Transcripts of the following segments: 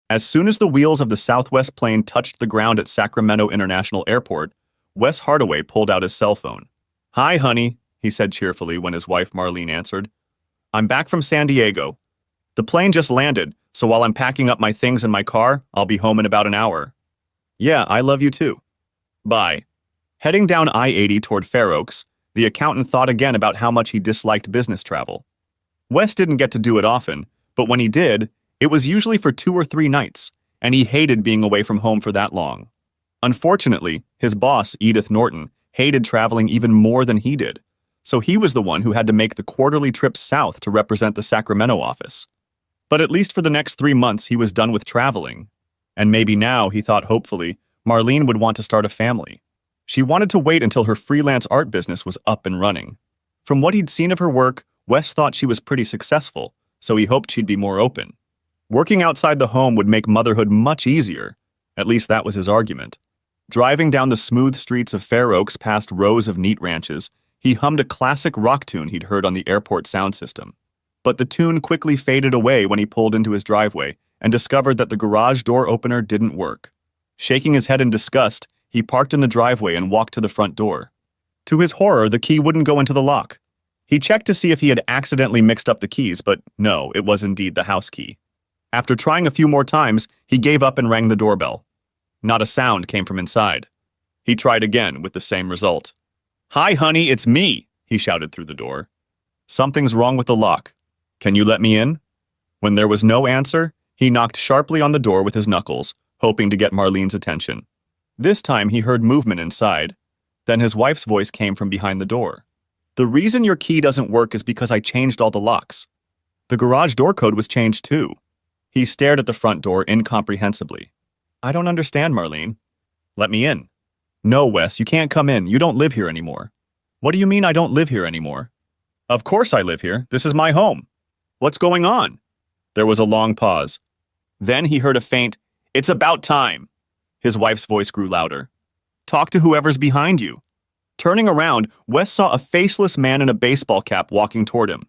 As soon as the wheels of the Southwest plane touched the ground at Sacramento International Airport, Wes Hardaway pulled out his cell phone. "Hi, honey," he said cheerfully when his wife Marlene answered. "I'm back from San Diego. The plane just landed, so while I'm packing up my things in my car, I'll be home in about an hour." "Yeah, I love you too. Bye." Heading down I-80 toward Fair Oaks, the accountant thought again about how much he disliked business travel. Wes didn't get to do it often, but when he did, it was usually for 2 or 3 nights, and he hated being away from home for that long. Unfortunately, his boss, Edith Norton, hated traveling even more than he did, so he was the one who had to make the quarterly trip south to represent the Sacramento office. But at least for the next 3 months, he was done with traveling. And maybe now, he thought hopefully, Marlene would want to start a family. She wanted to wait until her freelance art business was up and running. From what he'd seen of her work, Wes thought she was pretty successful, so he hoped she'd be more open. Working outside the home would make motherhood much easier. At least that was his argument. Driving down the smooth streets of Fair Oaks past rows of neat ranches, he hummed a classic rock tune he'd heard on the airport sound system. But the tune quickly faded away when he pulled into his driveway and discovered that the garage door opener didn't work. Shaking his head in disgust, he parked in the driveway and walked to the front door. To his horror, the key wouldn't go into the lock. He checked to see if he had accidentally mixed up the keys, but no, it was indeed the house key. After trying a few more times, he gave up and rang the doorbell. Not a sound came from inside. He tried again with the same result. "Hi, honey, it's me," he shouted through the door. "Something's wrong with the lock. Can you let me in?" When there was no answer, he knocked sharply on the door with his knuckles, hoping to get Marlene's attention. This time he heard movement inside. Then his wife's voice came from behind the door. "The reason your key doesn't work is because I changed all the locks. The garage door code was changed too." He stared at the front door incomprehensibly. "I don't understand, Marlene." "Let me in." "No, Wes, you can't come in. You don't live here anymore." "What do you mean I don't live here anymore?" "Of course I live here. This is my home." "What's going on?" There was a long pause. Then he heard a faint, "It's about time." His wife's voice grew louder. "Talk to whoever's behind you." Turning around, Wes saw a faceless man in a baseball cap walking toward him.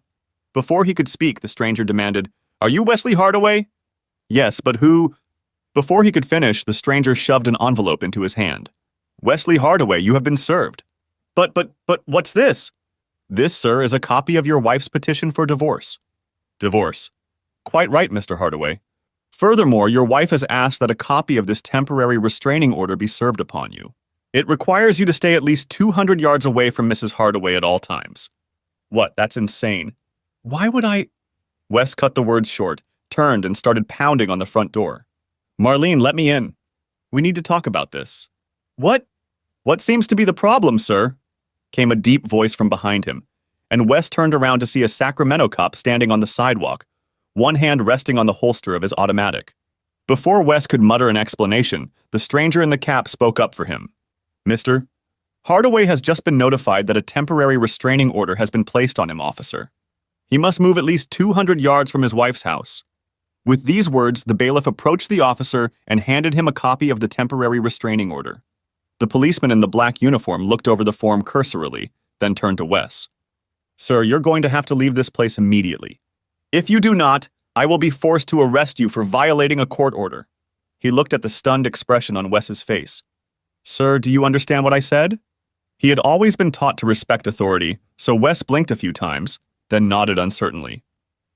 Before he could speak, the stranger demanded, "Are you Wesley Hardaway?" "Yes, but who—" Before he could finish, the stranger shoved an envelope into his hand. "Wesley Hardaway, you have been served." But what's this?" "This, sir, is a copy of your wife's petition for divorce." "Divorce." "Quite right, Mr. Hardaway. Furthermore, your wife has asked that a copy of this temporary restraining order be served upon you. It requires you to stay at least 200 yards away from Mrs. Hardaway at all times." "What? That's insane. Why would I—" Wes cut the words short, turned, and started pounding on the front door. "Marlene, let me in. We need to talk about this." "What? What seems to be the problem, sir?" came a deep voice from behind him, and Wes turned around to see a Sacramento cop standing on the sidewalk, one hand resting on the holster of his automatic. Before Wes could mutter an explanation, the stranger in the cap spoke up for him. "Mr. Hardaway has just been notified that a temporary restraining order has been placed on him, officer. He must move at least 200 yards from his wife's house." With these words, the bailiff approached the officer and handed him a copy of the temporary restraining order. The policeman in the black uniform looked over the form cursorily, then turned to Wes. "Sir, you're going to have to leave this place immediately. If you do not, I will be forced to arrest you for violating a court order." He looked at the stunned expression on Wes's face. "Sir, do you understand what I said?" He had always been taught to respect authority, so Wes blinked a few times, then nodded uncertainly.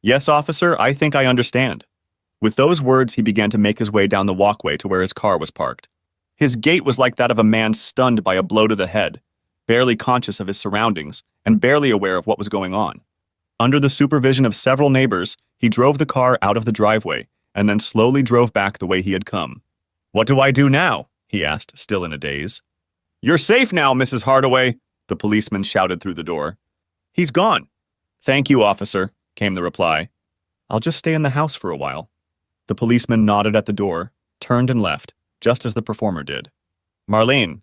"Yes, officer, I think I understand." With those words, he began to make his way down the walkway to where his car was parked. His gait was like that of a man stunned by a blow to the head, barely conscious of his surroundings and barely aware of what was going on. Under the supervision of several neighbors, he drove the car out of the driveway and then slowly drove back the way he had come. "What do I do now?" he asked, still in a daze. "You're safe now, Mrs. Hardaway," the policeman shouted through the door. "He's gone." "Thank you, officer," came the reply. "I'll just stay in the house for a while." The policeman nodded at the door, turned and left, just as the performer did. Marlene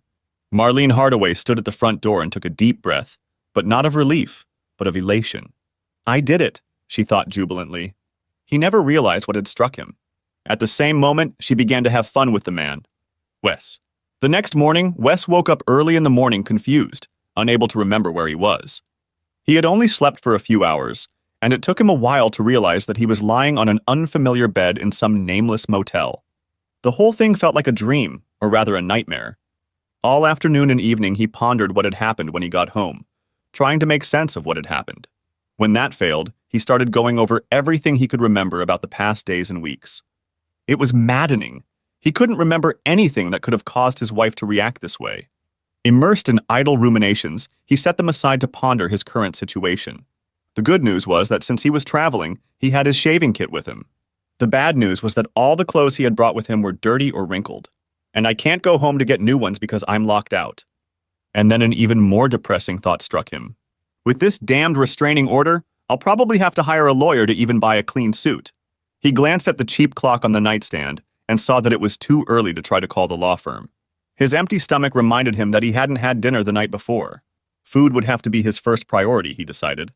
Hardaway stood at the front door and took a deep breath, but not of relief, but of elation. "I did it," she thought jubilantly. He never realized what had struck him. At the same moment, she began to have fun with the man. Wes. The next morning, Wes woke up early in the morning confused, unable to remember where he was. He had only slept for a few hours, and it took him a while to realize that he was lying on an unfamiliar bed in some nameless motel. The whole thing felt like a dream, or rather a nightmare. All afternoon and evening he pondered what had happened when he got home, trying to make sense of what had happened. When that failed, he started going over everything he could remember about the past days and weeks. It was maddening. He couldn't remember anything that could have caused his wife to react this way. Immersed in idle ruminations, he set them aside to ponder his current situation. The good news was that since he was traveling, he had his shaving kit with him. The bad news was that all the clothes he had brought with him were dirty or wrinkled. And I can't go home to get new ones because I'm locked out. And then an even more depressing thought struck him. With this damned restraining order, I'll probably have to hire a lawyer to even buy a clean suit. He glanced at the cheap clock on the nightstand and saw that it was too early to try to call the law firm. His empty stomach reminded him that he hadn't had dinner the night before. Food would have to be his first priority, he decided.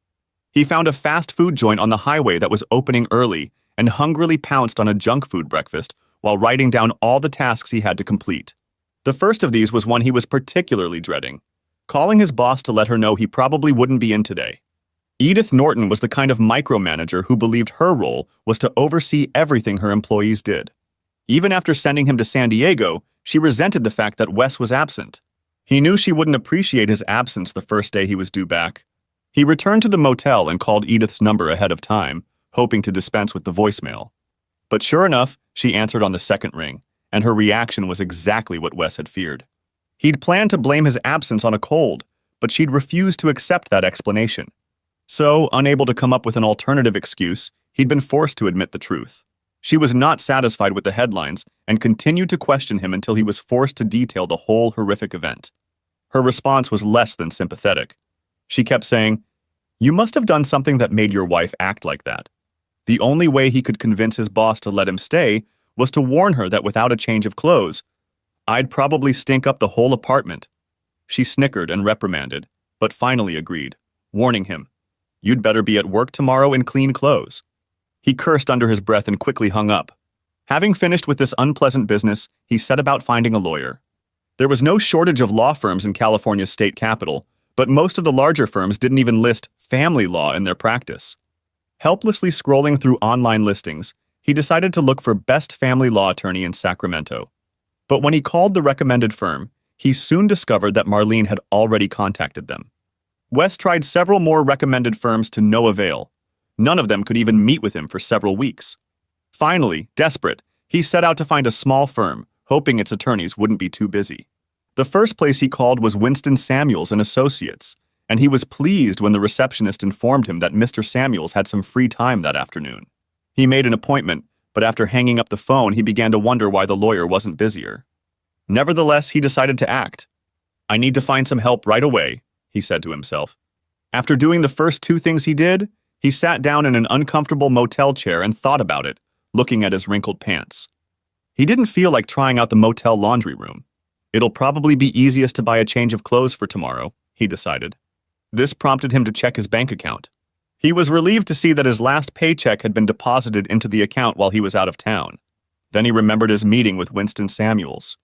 He found a fast food joint on the highway that was opening early and hungrily pounced on a junk food breakfast while writing down all the tasks he had to complete. The first of these was one he was particularly dreading, calling his boss to let her know he probably wouldn't be in today. Edith Norton was the kind of micromanager who believed her role was to oversee everything her employees did. Even after sending him to San Diego, she resented the fact that Wes was absent. He knew she wouldn't appreciate his absence the first day he was due back. He returned to the motel and called Edith's number ahead of time, hoping to dispense with the voicemail. But sure enough, she answered on the second ring, and her reaction was exactly what Wes had feared. He'd planned to blame his absence on a cold, but she'd refused to accept that explanation. So, unable to come up with an alternative excuse, he'd been forced to admit the truth. She was not satisfied with the headlines and continued to question him until he was forced to detail the whole horrific event. Her response was less than sympathetic. She kept saying, "You must have done something that made your wife act like that." The only way he could convince his boss to let him stay was to warn her that without a change of clothes, I'd probably stink up the whole apartment. She snickered and reprimanded, but finally agreed, warning him, "You'd better be at work tomorrow in clean clothes." He cursed under his breath and quickly hung up. Having finished with this unpleasant business, he set about finding a lawyer. There was no shortage of law firms in California's state capital, but most of the larger firms didn't even list family law in their practice. Helplessly scrolling through online listings, he decided to look for best family law attorney in Sacramento. But when he called the recommended firm, he soon discovered that Marlene had already contacted them. Wes tried several more recommended firms to no avail. None of them could even meet with him for several weeks. Finally, desperate, he set out to find a small firm, hoping its attorneys wouldn't be too busy. The first place he called was Winston Samuels and Associates, and he was pleased when the receptionist informed him that Mr. Samuels had some free time that afternoon. He made an appointment, but after hanging up the phone, he began to wonder why the lawyer wasn't busier. Nevertheless, he decided to act. "I need to find some help right away," he said to himself. After doing the first two things he did, he sat down in an uncomfortable motel chair and thought about it, looking at his wrinkled pants. He didn't feel like trying out the motel laundry room. It'll probably be easiest to buy a change of clothes for tomorrow, he decided. This prompted him to check his bank account. He was relieved to see that his last paycheck had been deposited into the account while he was out of town. Then he remembered his meeting with Winston Samuels.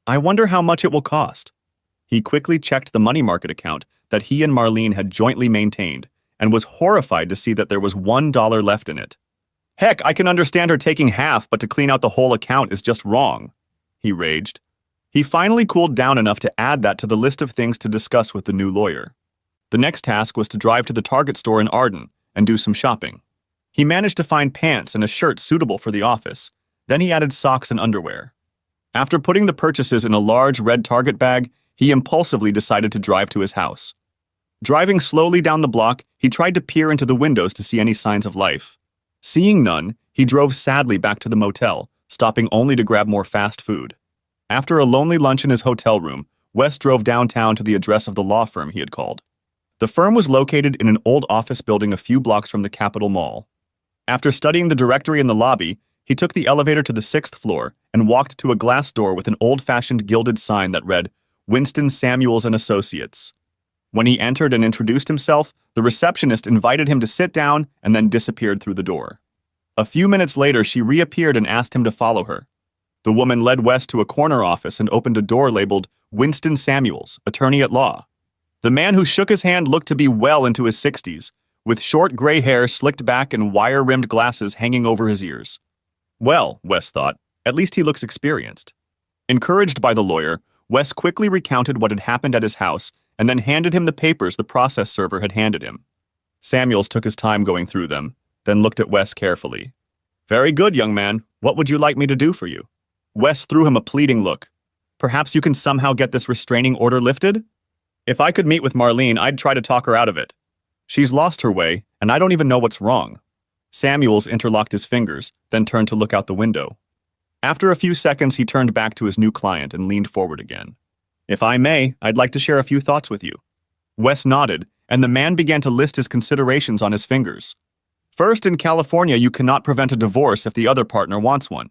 I wonder how much it will cost. He quickly checked the money market account that he and Marlene had jointly maintained and was horrified to see that there was $1 left in it. Heck, I can understand her taking half, but to clean out the whole account is just wrong, he raged. He finally cooled down enough to add that to the list of things to discuss with the new lawyer. The next task was to drive to the Target store in Arden and do some shopping. He managed to find pants and a shirt suitable for the office. Then he added socks and underwear. After putting the purchases in a large red Target bag, he impulsively decided to drive to his house. Driving slowly down the block, he tried to peer into the windows to see any signs of life. Seeing none, he drove sadly back to the motel, stopping only to grab more fast food. After a lonely lunch in his hotel room, Wes drove downtown to the address of the law firm he had called. The firm was located in an old office building a few blocks from the Capitol Mall. After studying the directory in the lobby, he took the elevator to the 6th floor and walked to a glass door with an old-fashioned gilded sign that read, Winston Samuels and Associates. When he entered and introduced himself, the receptionist invited him to sit down and then disappeared through the door. A few minutes later, she reappeared and asked him to follow her. The woman led Wes to a corner office and opened a door labeled Winston Samuels, Attorney at Law. The man who shook his hand looked to be well into his 60s, with short gray hair slicked back and wire-rimmed glasses hanging over his ears. Well, Wes thought, at least he looks experienced. Encouraged by the lawyer, Wes quickly recounted what had happened at his house and then handed him the papers the process server had handed him. Samuels took his time going through them, then looked at Wes carefully. Very good, young man. What would you like me to do for you? Wes threw him a pleading look. Perhaps you can somehow get this restraining order lifted? If I could meet with Marlene, I'd try to talk her out of it. She's lost her way, and I don't even know what's wrong. Samuels interlocked his fingers, then turned to look out the window. After a few seconds, he turned back to his new client and leaned forward again. If I may, I'd like to share a few thoughts with you. Wes nodded, and the man began to list his considerations on his fingers. First, in California, you cannot prevent a divorce if the other partner wants one.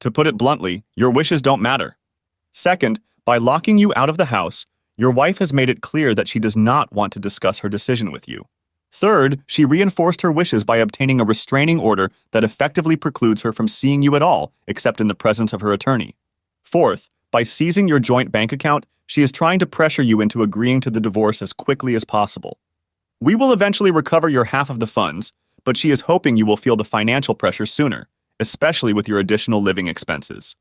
To put it bluntly, your wishes don't matter. Second, by locking you out of the house, your wife has made it clear that she does not want to discuss her decision with you. Third, she reinforced her wishes by obtaining a restraining order that effectively precludes her from seeing you at all, except in the presence of her attorney. Fourth, by seizing your joint bank account, she is trying to pressure you into agreeing to the divorce as quickly as possible. We will eventually recover your half of the funds, but she is hoping you will feel the financial pressure sooner, especially with your additional living expenses.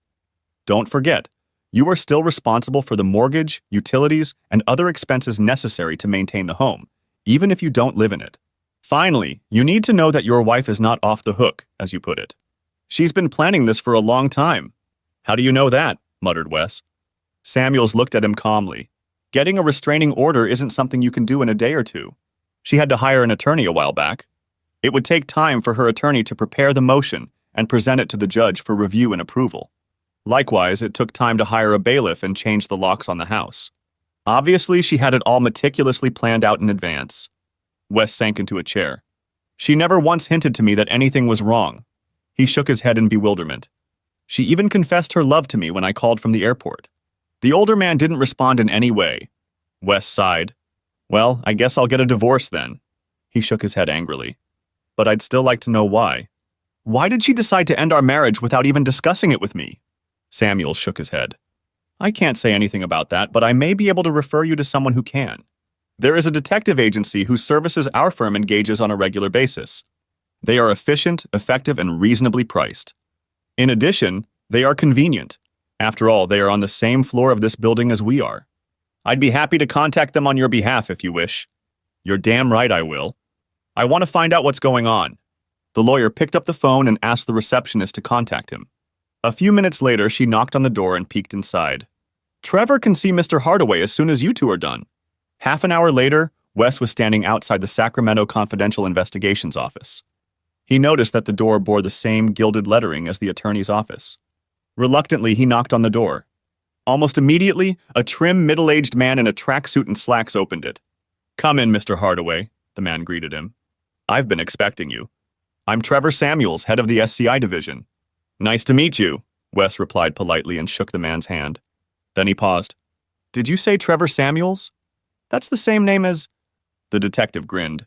Don't forget, you are still responsible for the mortgage, utilities, and other expenses necessary to maintain the home, even if you don't live in it. Finally, you need to know that your wife is not off the hook, as you put it. She's been planning this for a long time. How do you know that? Muttered Wes. Samuels looked at him calmly. Getting a restraining order isn't something you can do in a day or two. She had to hire an attorney a while back. It would take time for her attorney to prepare the motion and present it to the judge for review and approval. Likewise, it took time to hire a bailiff and change the locks on the house. Obviously, she had it all meticulously planned out in advance. Wes sank into a chair. She never once hinted to me that anything was wrong. He shook his head in bewilderment. She even confessed her love to me when I called from the airport. The older man didn't respond in any way. Wes sighed. Well, I guess I'll get a divorce then. He shook his head angrily. But I'd still like to know why. Why did she decide to end our marriage without even discussing it with me? Samuel shook his head. I can't say anything about that, but I may be able to refer you to someone who can. There is a detective agency whose services our firm engages on a regular basis. They are efficient, effective, and reasonably priced. In addition, they are convenient. After all, they are on the same floor of this building as we are. I'd be happy to contact them on your behalf if you wish. You're damn right I will. I want to find out what's going on. The lawyer picked up the phone and asked the receptionist to contact him. A few minutes later, she knocked on the door and peeked inside. Trevor can see Mr. Hardaway as soon as you two are done. Half an hour later, Wes was standing outside the Sacramento Confidential Investigations office. He noticed that the door bore the same gilded lettering as the attorney's office. Reluctantly, he knocked on the door. Almost immediately, a trim, middle-aged man in a tracksuit and slacks opened it. Come in, Mr. Hardaway, the man greeted him. I've been expecting you. I'm Trevor Samuels, head of the SCI division. Nice to meet you, Wes replied politely and shook the man's hand. Then he paused. Did you say Trevor Samuels? That's the same name as... The detective grinned.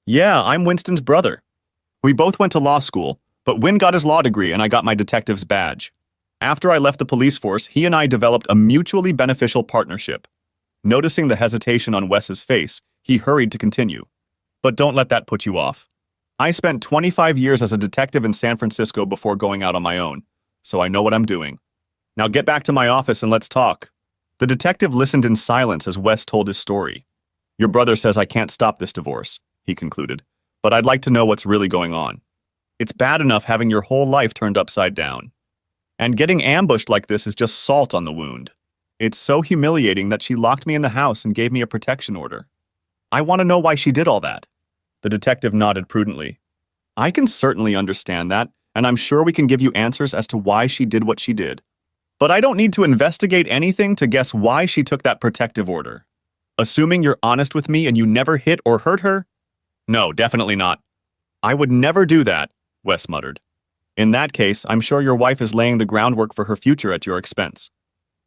Yeah, I'm Winston's brother. We both went to law school, but Win got his law degree and I got my detective's badge. After I left the police force, he and I developed a mutually beneficial partnership. Noticing the hesitation on Wes's face, he hurried to continue. But don't let that put you off. I spent 25 years as a detective in San Francisco before going out on my own, so I know what I'm doing. Now get back to my office and let's talk. The detective listened in silence as Wes told his story. Your brother says I can't stop this divorce, he concluded, but I'd like to know what's really going on. It's bad enough having your whole life turned upside down. And getting ambushed like this is just salt on the wound. It's so humiliating that she locked me in the house and gave me a protection order. I want to know why she did all that. The detective nodded prudently. I can certainly understand that, and I'm sure we can give you answers as to why she did what she did. But I don't need to investigate anything to guess why she took that protective order. Assuming you're honest with me and you never hit or hurt her? No, definitely not. I would never do that, Wes muttered. In that case, I'm sure your wife is laying the groundwork for her future at your expense.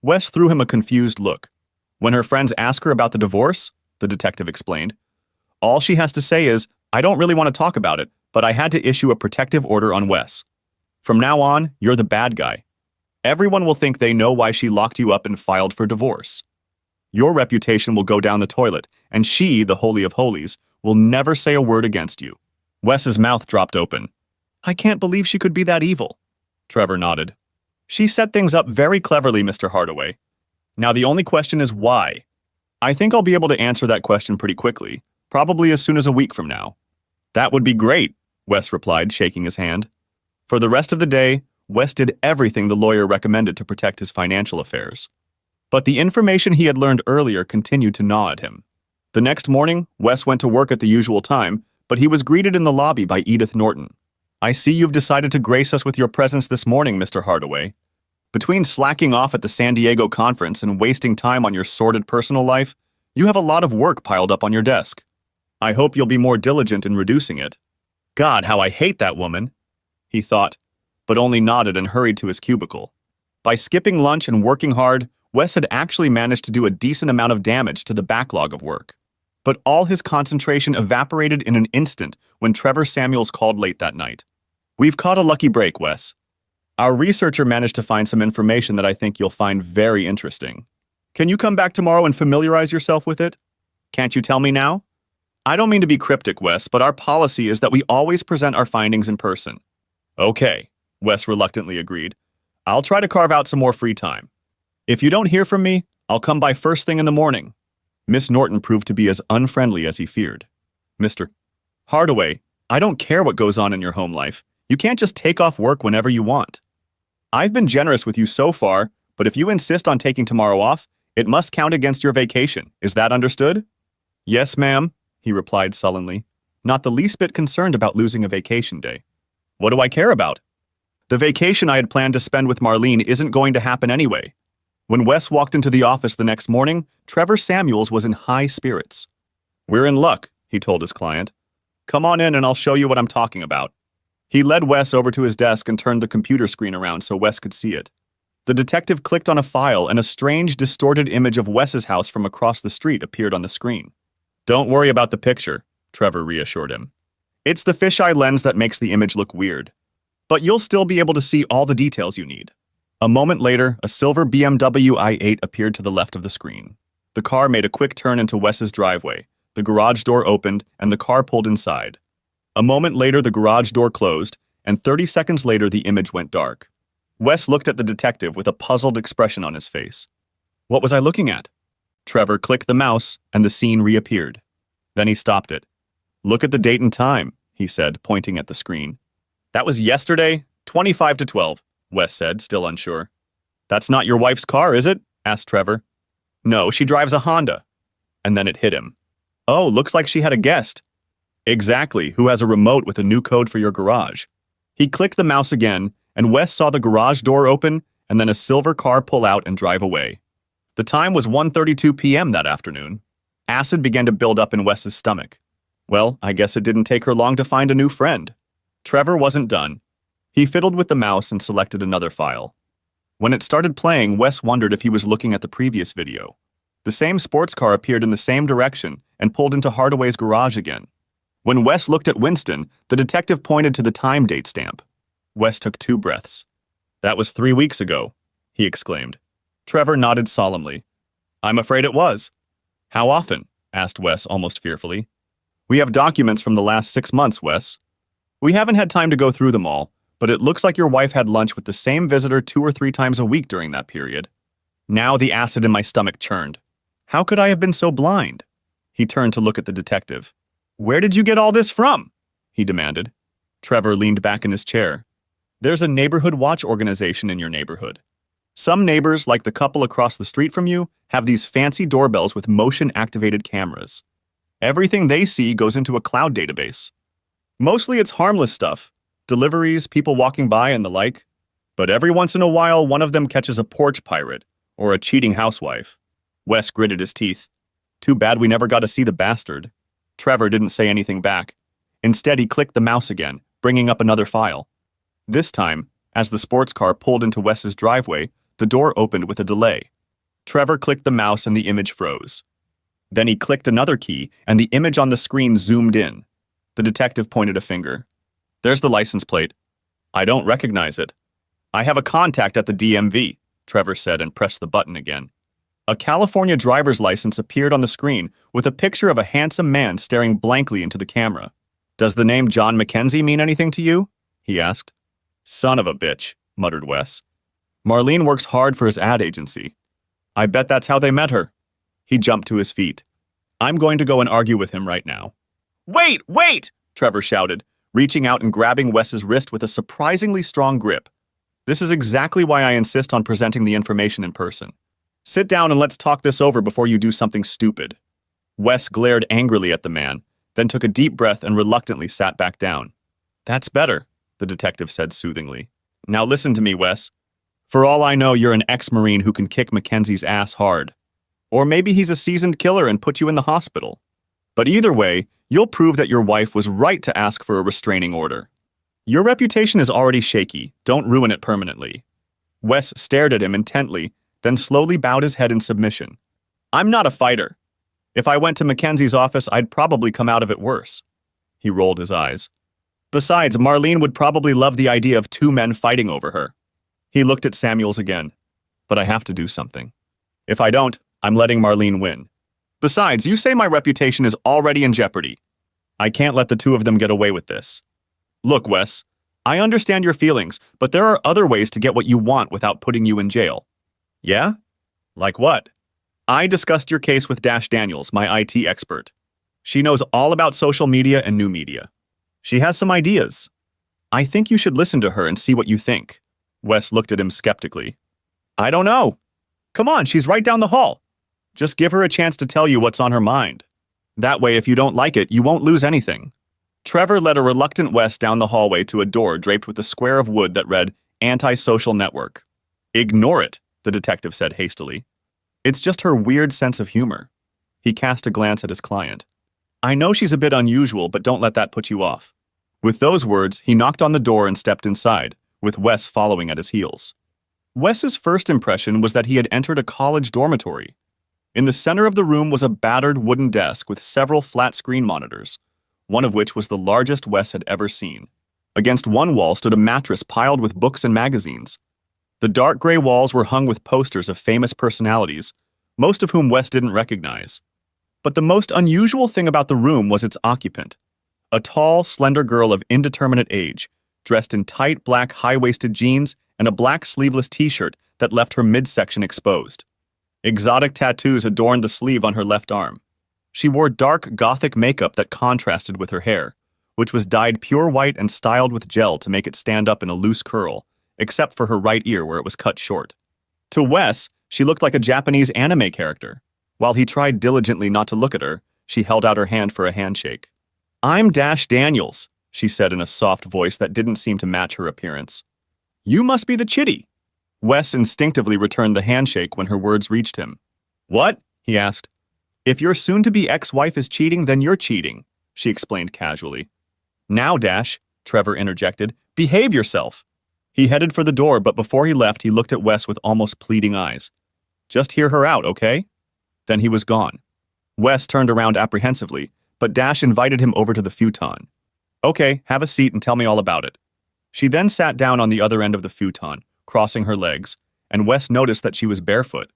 Wes threw him a confused look. When her friends ask her about the divorce, the detective explained, all she has to say is, I don't really want to talk about it, but I had to issue a protective order on Wes. From now on, you're the bad guy. Everyone will think they know why she locked you up and filed for divorce. Your reputation will go down the toilet, and she, the Holy of Holies, will never say a word against you. Wes's mouth dropped open. I can't believe she could be that evil. Trevor nodded. She set things up very cleverly, Mr. Hardaway. Now the only question is why. I think I'll be able to answer that question pretty quickly, probably as soon as a week from now. That would be great, Wes replied, shaking his hand. For the rest of the day, Wes did everything the lawyer recommended to protect his financial affairs. But the information he had learned earlier continued to gnaw at him. The next morning, Wes went to work at the usual time, but he was greeted in the lobby by Edith Norton. I see you've decided to grace us with your presence this morning, Mr. Hardaway. Between slacking off at the San Diego conference and wasting time on your sordid personal life, you have a lot of work piled up on your desk. I hope you'll be more diligent in reducing it. God, how I hate that woman, he thought, but only nodded and hurried to his cubicle. By skipping lunch and working hard, Wes had actually managed to do a decent amount of damage to the backlog of work. But all his concentration evaporated in an instant when Trevor Samuels called late that night. We've caught a lucky break, Wes. Our researcher managed to find some information that I think you'll find very interesting. Can you come back tomorrow and familiarize yourself with it? Can't you tell me now? I don't mean to be cryptic, Wes, but our policy is that we always present our findings in person. Okay, Wes reluctantly agreed. I'll try to carve out some more free time. If you don't hear from me, I'll come by first thing in the morning. Miss Norton proved to be as unfriendly as he feared. Mr. Hardaway, I don't care what goes on in your home life. You can't just take off work whenever you want. I've been generous with you so far, but if you insist on taking tomorrow off, it must count against your vacation. Is that understood? Yes, ma'am, he replied sullenly, not the least bit concerned about losing a vacation day. What do I care about? The vacation I had planned to spend with Marlene isn't going to happen anyway. When Wes walked into the office the next morning, Trevor Samuels was in high spirits. We're in luck, he told his client. Come on in and I'll show you what I'm talking about. He led Wes over to his desk and turned the computer screen around so Wes could see it. The detective clicked on a file and a strange, distorted image of Wes's house from across the street appeared on the screen. Don't worry about the picture, Trevor reassured him. It's the fisheye lens that makes the image look weird. But you'll still be able to see all the details you need. A moment later, a silver BMW i8 appeared to the left of the screen. The car made a quick turn into Wes's driveway. The garage door opened, and the car pulled inside. A moment later, the garage door closed, and 30 seconds later, the image went dark. Wes looked at the detective with a puzzled expression on his face. What was I looking at? Trevor clicked the mouse, and the scene reappeared. Then he stopped it. Look at the date and time, he said, pointing at the screen. That was yesterday, 25 to 12. Wes said, still unsure. That's not your wife's car, is it? Asked Trevor. No, she drives a Honda. And then it hit him. Oh, looks like she had a guest. Exactly, who has a remote with a new code for your garage. He clicked the mouse again, and Wes saw the garage door open and then a silver car pull out and drive away. The time was 1:32 p.m. that afternoon. Acid began to build up in Wes's stomach. Well, I guess it didn't take her long to find a new friend. Trevor wasn't done. He fiddled with the mouse and selected another file. When it started playing, Wes wondered if he was looking at the previous video. The same sports car appeared in the same direction and pulled into Hardaway's garage again. When Wes looked at Winston, the detective pointed to the time date stamp. Wes took 2 breaths. That was 3 weeks ago, he exclaimed. Trevor nodded solemnly. I'm afraid it was. How often? Asked Wes almost fearfully. We have documents from the last 6 months, Wes. We haven't had time to go through them all, but it looks like your wife had lunch with the same visitor 2 or 3 times a week during that period. Now the acid in my stomach churned. How could I have been so blind? He turned to look at the detective. Where did you get all this from? He demanded. Trevor leaned back in his chair. There's a neighborhood watch organization in your neighborhood. Some neighbors, like the couple across the street from you, have these fancy doorbells with motion-activated cameras. Everything they see goes into a cloud database. Mostly it's harmless stuff, deliveries, people walking by, and the like. But every once in a while, one of them catches a porch pirate or a cheating housewife. Wes gritted his teeth. Too bad we never got to see the bastard. Trevor didn't say anything back. Instead, he clicked the mouse again, bringing up another file. This time, as the sports car pulled into Wes's driveway, the door opened with a delay. Trevor clicked the mouse and the image froze. Then he clicked another key, and the image on the screen zoomed in. The detective pointed a finger. There's the license plate. I don't recognize it. I have a contact at the DMV, Trevor said and pressed the button again. A California driver's license appeared on the screen with a picture of a handsome man staring blankly into the camera. Does the name John Mackenzie mean anything to you? He asked. Son of a bitch, muttered Wes. Marlene works hard for his ad agency. I bet that's how they met her. He jumped to his feet. I'm going to go and argue with him right now. Wait, wait! Trevor shouted, reaching out and grabbing Wes's wrist with a surprisingly strong grip. This is exactly why I insist on presenting the information in person. Sit down and let's talk this over before you do something stupid. Wes glared angrily at the man, then took a deep breath and reluctantly sat back down. That's better, the detective said soothingly. Now listen to me, Wes. For all I know, you're an ex-Marine who can kick Mackenzie's ass hard. Or maybe he's a seasoned killer and put you in the hospital. But either way, you'll prove that your wife was right to ask for a restraining order. Your reputation is already shaky. Don't ruin it permanently. Wes stared at him intently, then slowly bowed his head in submission. I'm not a fighter. If I went to Mackenzie's office, I'd probably come out of it worse. He rolled his eyes. Besides, Marlene would probably love the idea of two men fighting over her. He looked at Samuels again. But I have to do something. If I don't, I'm letting Marlene win. Besides, you say my reputation is already in jeopardy. I can't let the two of them get away with this. Look, Wes, I understand your feelings, but there are other ways to get what you want without putting you in jail. Yeah? Like what? I discussed your case with Dash Daniels, my IT expert. She knows all about social media and new media. She has some ideas. I think you should listen to her and see what you think. Wes looked at him skeptically. I don't know. Come on, she's right down the hall. Just give her a chance to tell you what's on her mind. That way, if you don't like it, you won't lose anything. Trevor led a reluctant Wes down the hallway to a door draped with a square of wood that read, Anti-Social Network. Ignore it, the detective said hastily. It's just her weird sense of humor. He cast a glance at his client. I know she's a bit unusual, but don't let that put you off. With those words, he knocked on the door and stepped inside, with Wes following at his heels. Wes's first impression was that he had entered a college dormitory. In the center of the room was a battered wooden desk with several flat-screen monitors, one of which was the largest Wes had ever seen. Against one wall stood a mattress piled with books and magazines. The dark gray walls were hung with posters of famous personalities, most of whom Wes didn't recognize. But the most unusual thing about the room was its occupant, a tall, slender girl of indeterminate age, dressed in tight black high-waisted jeans and a black sleeveless t-shirt that left her midsection exposed. Exotic tattoos adorned the sleeve on her left arm. She wore dark, gothic makeup that contrasted with her hair, which was dyed pure white and styled with gel to make it stand up in a loose curl, except for her right ear where it was cut short. To Wes, she looked like a Japanese anime character. While he tried diligently not to look at her, she held out her hand for a handshake. I'm Dash Daniels, she said in a soft voice that didn't seem to match her appearance. You must be the chitty. Wes instinctively returned the handshake when her words reached him. What? He asked. If your soon-to-be ex-wife is cheating, then you're cheating, she explained casually. Now, Dash, Trevor interjected, behave yourself. He headed for the door, but before he left, he looked at Wes with almost pleading eyes. Just hear her out, okay? Then he was gone. Wes turned around apprehensively, but Dash invited him over to the futon. Okay, have a seat and tell me all about it. She then sat down on the other end of the futon, crossing her legs, and Wes noticed that she was barefoot.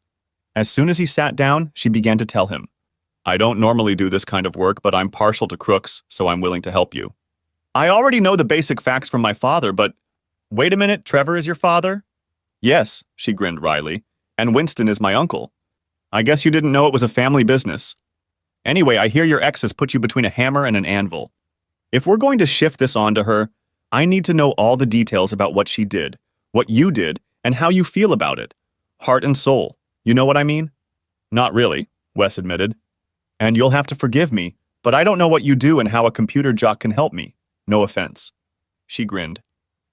As soon as he sat down, she began to tell him, I don't normally do this kind of work, but I'm partial to crooks, so I'm willing to help you. I already know the basic facts from my father, but... Wait a minute, Trevor is your father? Yes, she grinned wryly, and Winston is my uncle. I guess you didn't know it was a family business. Anyway, I hear your ex has put you between a hammer and an anvil. If we're going to shift this on to her, I need to know all the details about what she did, what you did, and how you feel about it. Heart and soul. You know what I mean? Not really, Wes admitted. And you'll have to forgive me, but I don't know what you do and how a computer jock can help me. No offense. She grinned.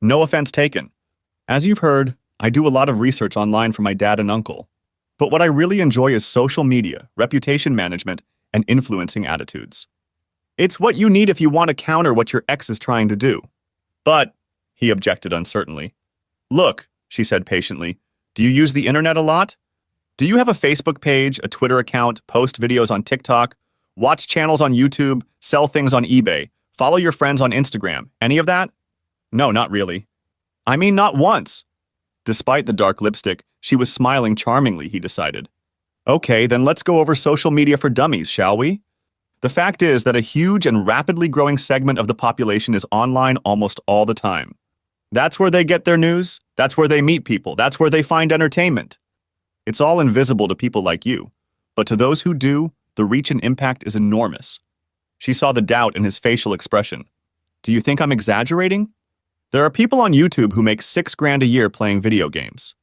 No offense taken. As you've heard, I do a lot of research online for my dad and uncle. But what I really enjoy is social media, reputation management, and influencing attitudes. It's what you need if you want to counter what your ex is trying to do. But, he objected uncertainly. Look, she said patiently, do you use the internet a lot? Do you have a Facebook page, a Twitter account, post videos on TikTok, watch channels on YouTube, sell things on eBay, follow your friends on Instagram, any of that? No, not really. I mean, not once. Despite the dark lipstick, she was smiling charmingly, he decided. Okay, then let's go over social media for dummies, shall we? The fact is that a huge and rapidly growing segment of the population is online almost all the time. That's where they get their news, that's where they meet people, that's where they find entertainment. It's all invisible to people like you, but to those who do, the reach and impact is enormous. She saw the doubt in his facial expression. Do you think I'm exaggerating? There are people on YouTube who make $6 grand a year playing video games.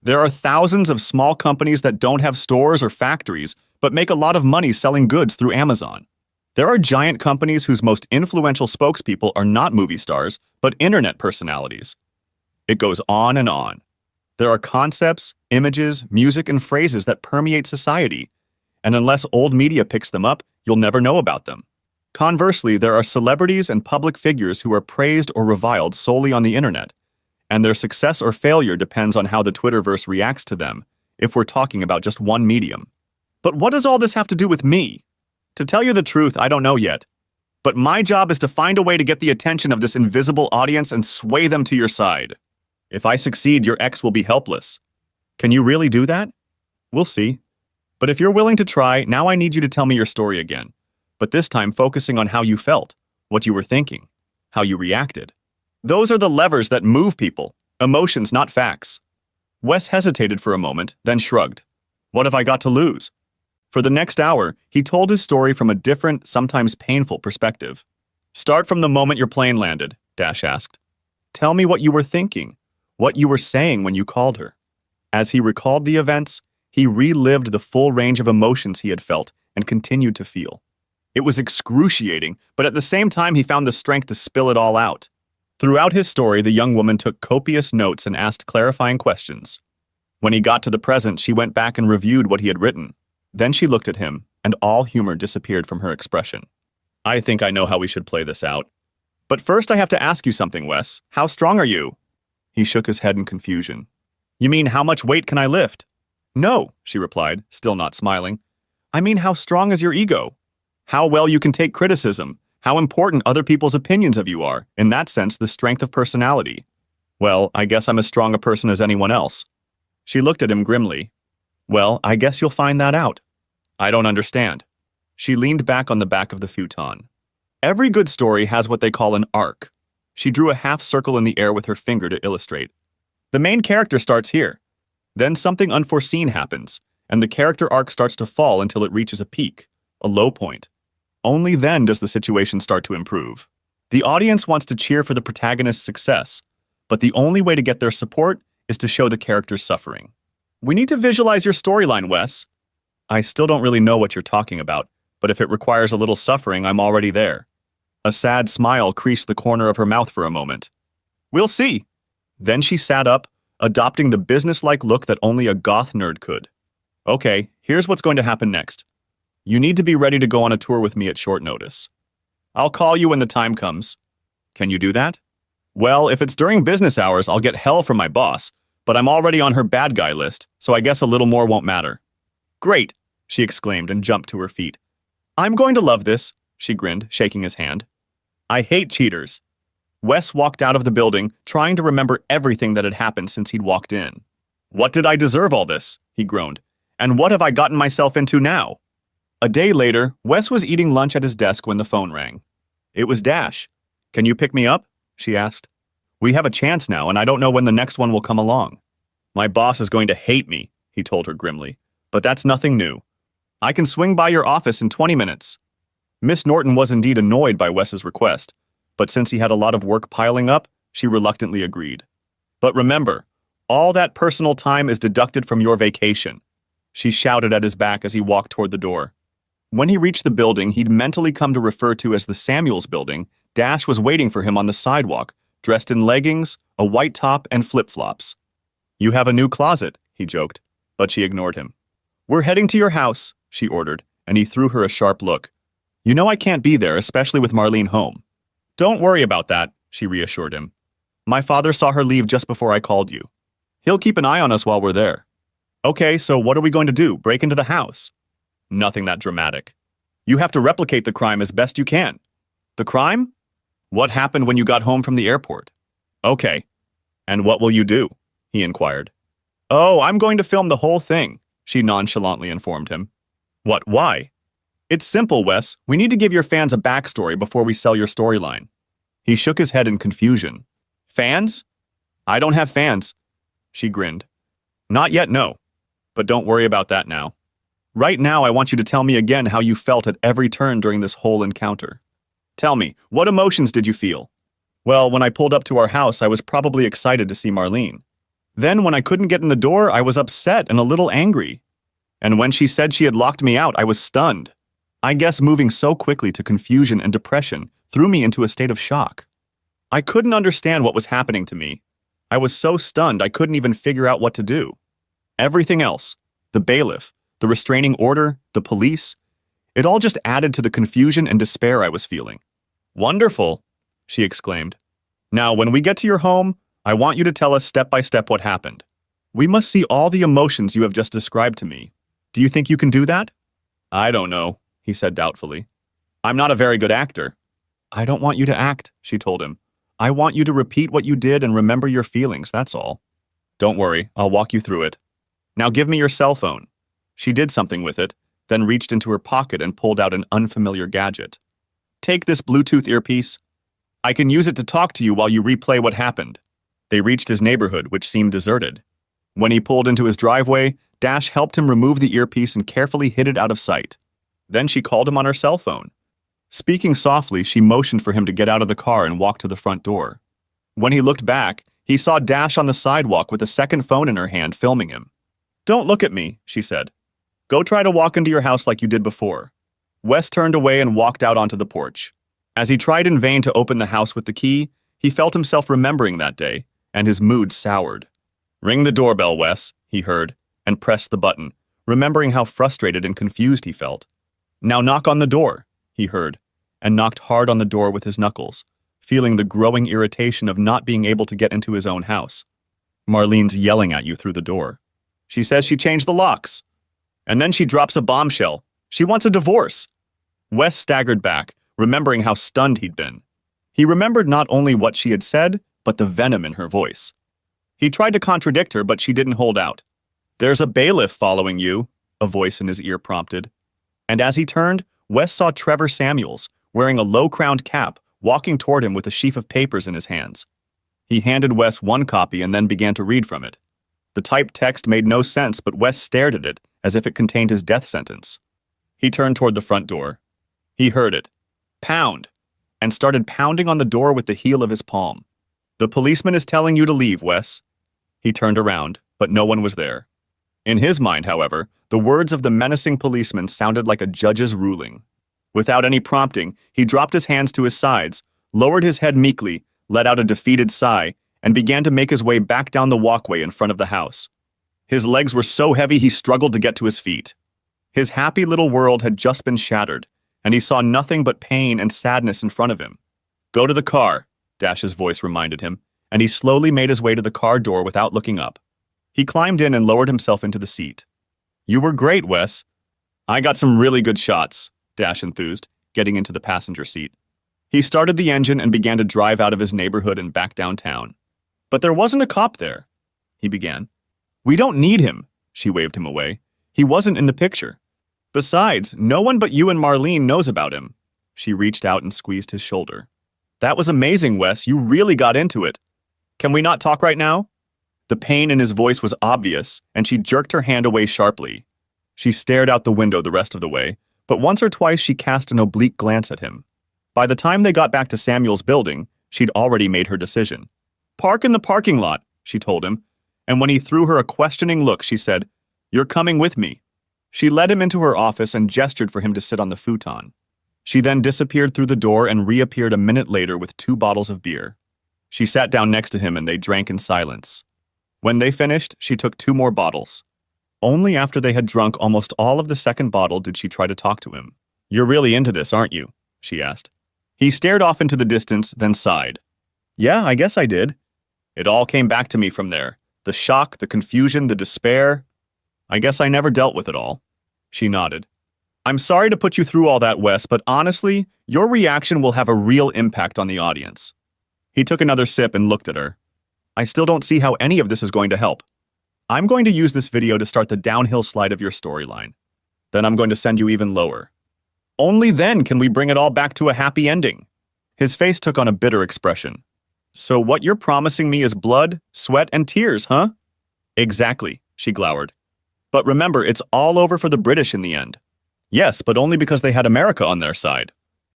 There are thousands of small companies that don't have stores or factories, but make a lot of money selling goods through Amazon. There are giant companies whose most influential spokespeople are not movie stars, but internet personalities. It goes on and on. There are concepts, images, music, and phrases that permeate society, and unless old media picks them up, you'll never know about them. Conversely, there are celebrities and public figures who are praised or reviled solely on the internet, and their success or failure depends on how the Twitterverse reacts to them, if we're talking about just one medium. But what does all this have to do with me? To tell you the truth, I don't know yet. But my job is to find a way to get the attention of this invisible audience and sway them to your side. If I succeed, your ex will be helpless. Can you really do that? We'll see. But if you're willing to try, now I need you to tell me your story again. But this time focusing on how you felt, what you were thinking, how you reacted. Those are the levers that move people, emotions, not facts. Wes hesitated for a moment, then shrugged. What have I got to lose? For the next hour, he told his story from a different, sometimes painful perspective. Start from the moment your plane landed, Dash asked. Tell me what you were thinking, what you were saying when you called her. As he recalled the events, he relived the full range of emotions he had felt and continued to feel. It was excruciating, but at the same time he found the strength to spill it all out. Throughout his story, the young woman took copious notes and asked clarifying questions. When he got to the present, she went back and reviewed what he had written. Then she looked at him, and all humor disappeared from her expression. I think I know how we should play this out. But first I have to ask you something, Wes. How strong are you? He shook his head in confusion. You mean how much weight can I lift? No, she replied, still not smiling. I mean how strong is your ego? How well you can take criticism, how important other people's opinions of you are, in that sense, the strength of personality. Well, I guess I'm as strong a person as anyone else. She looked at him grimly. Well, I guess you'll find that out. I don't understand. She leaned back on the back of the futon. Every good story has what they call an arc. She drew a half circle in the air with her finger to illustrate. The main character starts here. Then something unforeseen happens, and the character arc starts to fall until it reaches a peak, a low point. Only then does the situation start to improve. The audience wants to cheer for the protagonist's success, but the only way to get their support is to show the character's suffering. We need to visualize your storyline, Wes. I still don't really know what you're talking about, but if it requires a little suffering, I'm already there. A sad smile creased the corner of her mouth for a moment. We'll see. Then she sat up, adopting the businesslike look that only a goth nerd could. Okay, here's what's going to happen next. You need to be ready to go on a tour with me at short notice. I'll call you when the time comes. Can you do that? Well, if it's during business hours, I'll get hell from my boss, but I'm already on her bad guy list, so I guess a little more won't matter. Great, she exclaimed and jumped to her feet. I'm going to love this, she grinned, shaking his hand. I hate cheaters. Wes walked out of the building, trying to remember everything that had happened since he'd walked in. What did I deserve all this? He groaned. And what have I gotten myself into now? A day later, Wes was eating lunch at his desk when the phone rang. It was Dash. Can you pick me up? She asked. We have a chance now, and I don't know when the next one will come along. My boss is going to hate me, he told her grimly. But that's nothing new. I can swing by your office in 20 minutes. Miss Norton was indeed annoyed by Wes's request, but since he had a lot of work piling up, she reluctantly agreed. But remember, all that personal time is deducted from your vacation, she shouted at his back as he walked toward the door. When he reached the building he'd mentally come to refer to as the Samuels building, Dash was waiting for him on the sidewalk, dressed in leggings, a white top, and flip-flops. You have a new closet, he joked, but she ignored him. We're heading to your house, she ordered, and he threw her a sharp look. You know I can't be there, especially with Marlene home. Don't worry about that, she reassured him. My father saw her leave just before I called you. He'll keep an eye on us while we're there. Okay, so what are we going to do, break into the house? Nothing that dramatic. You have to replicate the crime as best you can. The crime? What happened when you got home from the airport? Okay. And what will you do? He inquired. Oh, I'm going to film the whole thing. she nonchalantly informed him. What, why? It's simple, Wes. We need to give your fans a backstory before we sell your storyline. He shook his head in confusion. Fans? I don't have fans. She grinned. Not yet, no. But don't worry about that now. Right now, I want you to tell me again how you felt at every turn during this whole encounter. Tell me, what emotions did you feel? Well, when I pulled up to our house, I was probably excited to see Marlene. Then, when I couldn't get in the door, I was upset and a little angry. And when she said she had locked me out, I was stunned. I guess moving so quickly to confusion and depression threw me into a state of shock. I couldn't understand what was happening to me. I was so stunned I couldn't even figure out what to do. Everything else, the bailiff, the restraining order, the police, it all just added to the confusion and despair I was feeling. Wonderful, she exclaimed. Now, when we get to your home, I want you to tell us step by step what happened. We must see all the emotions you have just described to me. Do you think you can do that? I don't know, he said doubtfully. I'm not a very good actor. I don't want you to act, she told him. I want you to repeat what you did and remember your feelings, that's all. Don't worry, I'll walk you through it. Now give me your cell phone. She did something with it, then reached into her pocket and pulled out an unfamiliar gadget. Take this Bluetooth earpiece. I can use it to talk to you while you replay what happened. They reached his neighborhood, which seemed deserted. When he pulled into his driveway, Dash helped him remove the earpiece and carefully hid it out of sight. Then she called him on her cell phone. Speaking softly, she motioned for him to get out of the car and walk to the front door. When he looked back, he saw Dash on the sidewalk with a second phone in her hand filming him. Don't look at me, she said. Go try to walk into your house like you did before. Wes turned away and walked out onto the porch. As he tried in vain to open the house with the key, he felt himself remembering that day, and his mood soured. Ring the doorbell, Wes, he heard, and pressed the button, remembering how frustrated and confused he felt. Now knock on the door, he heard, and knocked hard on the door with his knuckles, feeling the growing irritation of not being able to get into his own house. Marlene's yelling at you through the door. She says she changed the locks. And then she drops a bombshell. She wants a divorce. Wes staggered back, remembering how stunned he'd been. He remembered not only what she had said, but the venom in her voice. He tried to contradict her, but she didn't hold out. There's a bailiff following you, a voice in his ear prompted. And as he turned, Wes saw Trevor Samuels, wearing a low-crowned cap, walking toward him with a sheaf of papers in his hands. He handed Wes one copy and then began to read from it. The typed text made no sense, but Wes stared at it as if it contained his death sentence. He turned toward the front door. He heard it. Pound! And started pounding on the door with the heel of his palm. The policeman is telling you to leave, Wes. He turned around, but no one was there. In his mind, however, the words of the menacing policeman sounded like a judge's ruling. Without any prompting, he dropped his hands to his sides, lowered his head meekly, let out a defeated sigh, and began to make his way back down the walkway in front of the house. His legs were so heavy he struggled to get to his feet. His happy little world had just been shattered, and he saw nothing but pain and sadness in front of him. Go to the car, Dash's voice reminded him, and he slowly made his way to the car door without looking up. He climbed in and lowered himself into the seat. You were great, Wes. I got some really good shots, Dash enthused, getting into the passenger seat. He started the engine and began to drive out of his neighborhood and back downtown. But there wasn't a cop there, he began. We don't need him, she waved him away. He wasn't in the picture. Besides, no one but you and Marlene knows about him. She reached out and squeezed his shoulder. That was amazing, Wes. You really got into it. Can we not talk right now? The pain in his voice was obvious, and she jerked her hand away sharply. She stared out the window the rest of the way, but once or twice she cast an oblique glance at him. By the time they got back to Samuel's building, she'd already made her decision. Park in the parking lot, she told him, and when he threw her a questioning look, she said, You're coming with me. She led him into her office and gestured for him to sit on the futon. She then disappeared through the door and reappeared a minute later with 2 bottles of beer. She sat down next to him and they drank in silence. When they finished, she took 2 more bottles. Only after they had drunk almost all of the second bottle did she try to talk to him. You're really into this, aren't you? She asked. He stared off into the distance, then sighed. Yeah, I guess I did. It all came back to me from there. The shock, the confusion, the despair. I guess I never dealt with it all. She nodded. I'm sorry to put you through all that, Wes, but honestly, your reaction will have a real impact on the audience. He took another sip and looked at her. I still don't see how any of this is going to help. I'm going to use this video to start the downhill slide of your storyline. Then I'm going to send you even lower. Only then can we bring it all back to a happy ending. His face took on a bitter expression. So what you're promising me is blood, sweat, and tears, huh? Exactly, she glowered. But remember, it's all over for the British in the end. Yes, but only because they had America on their side.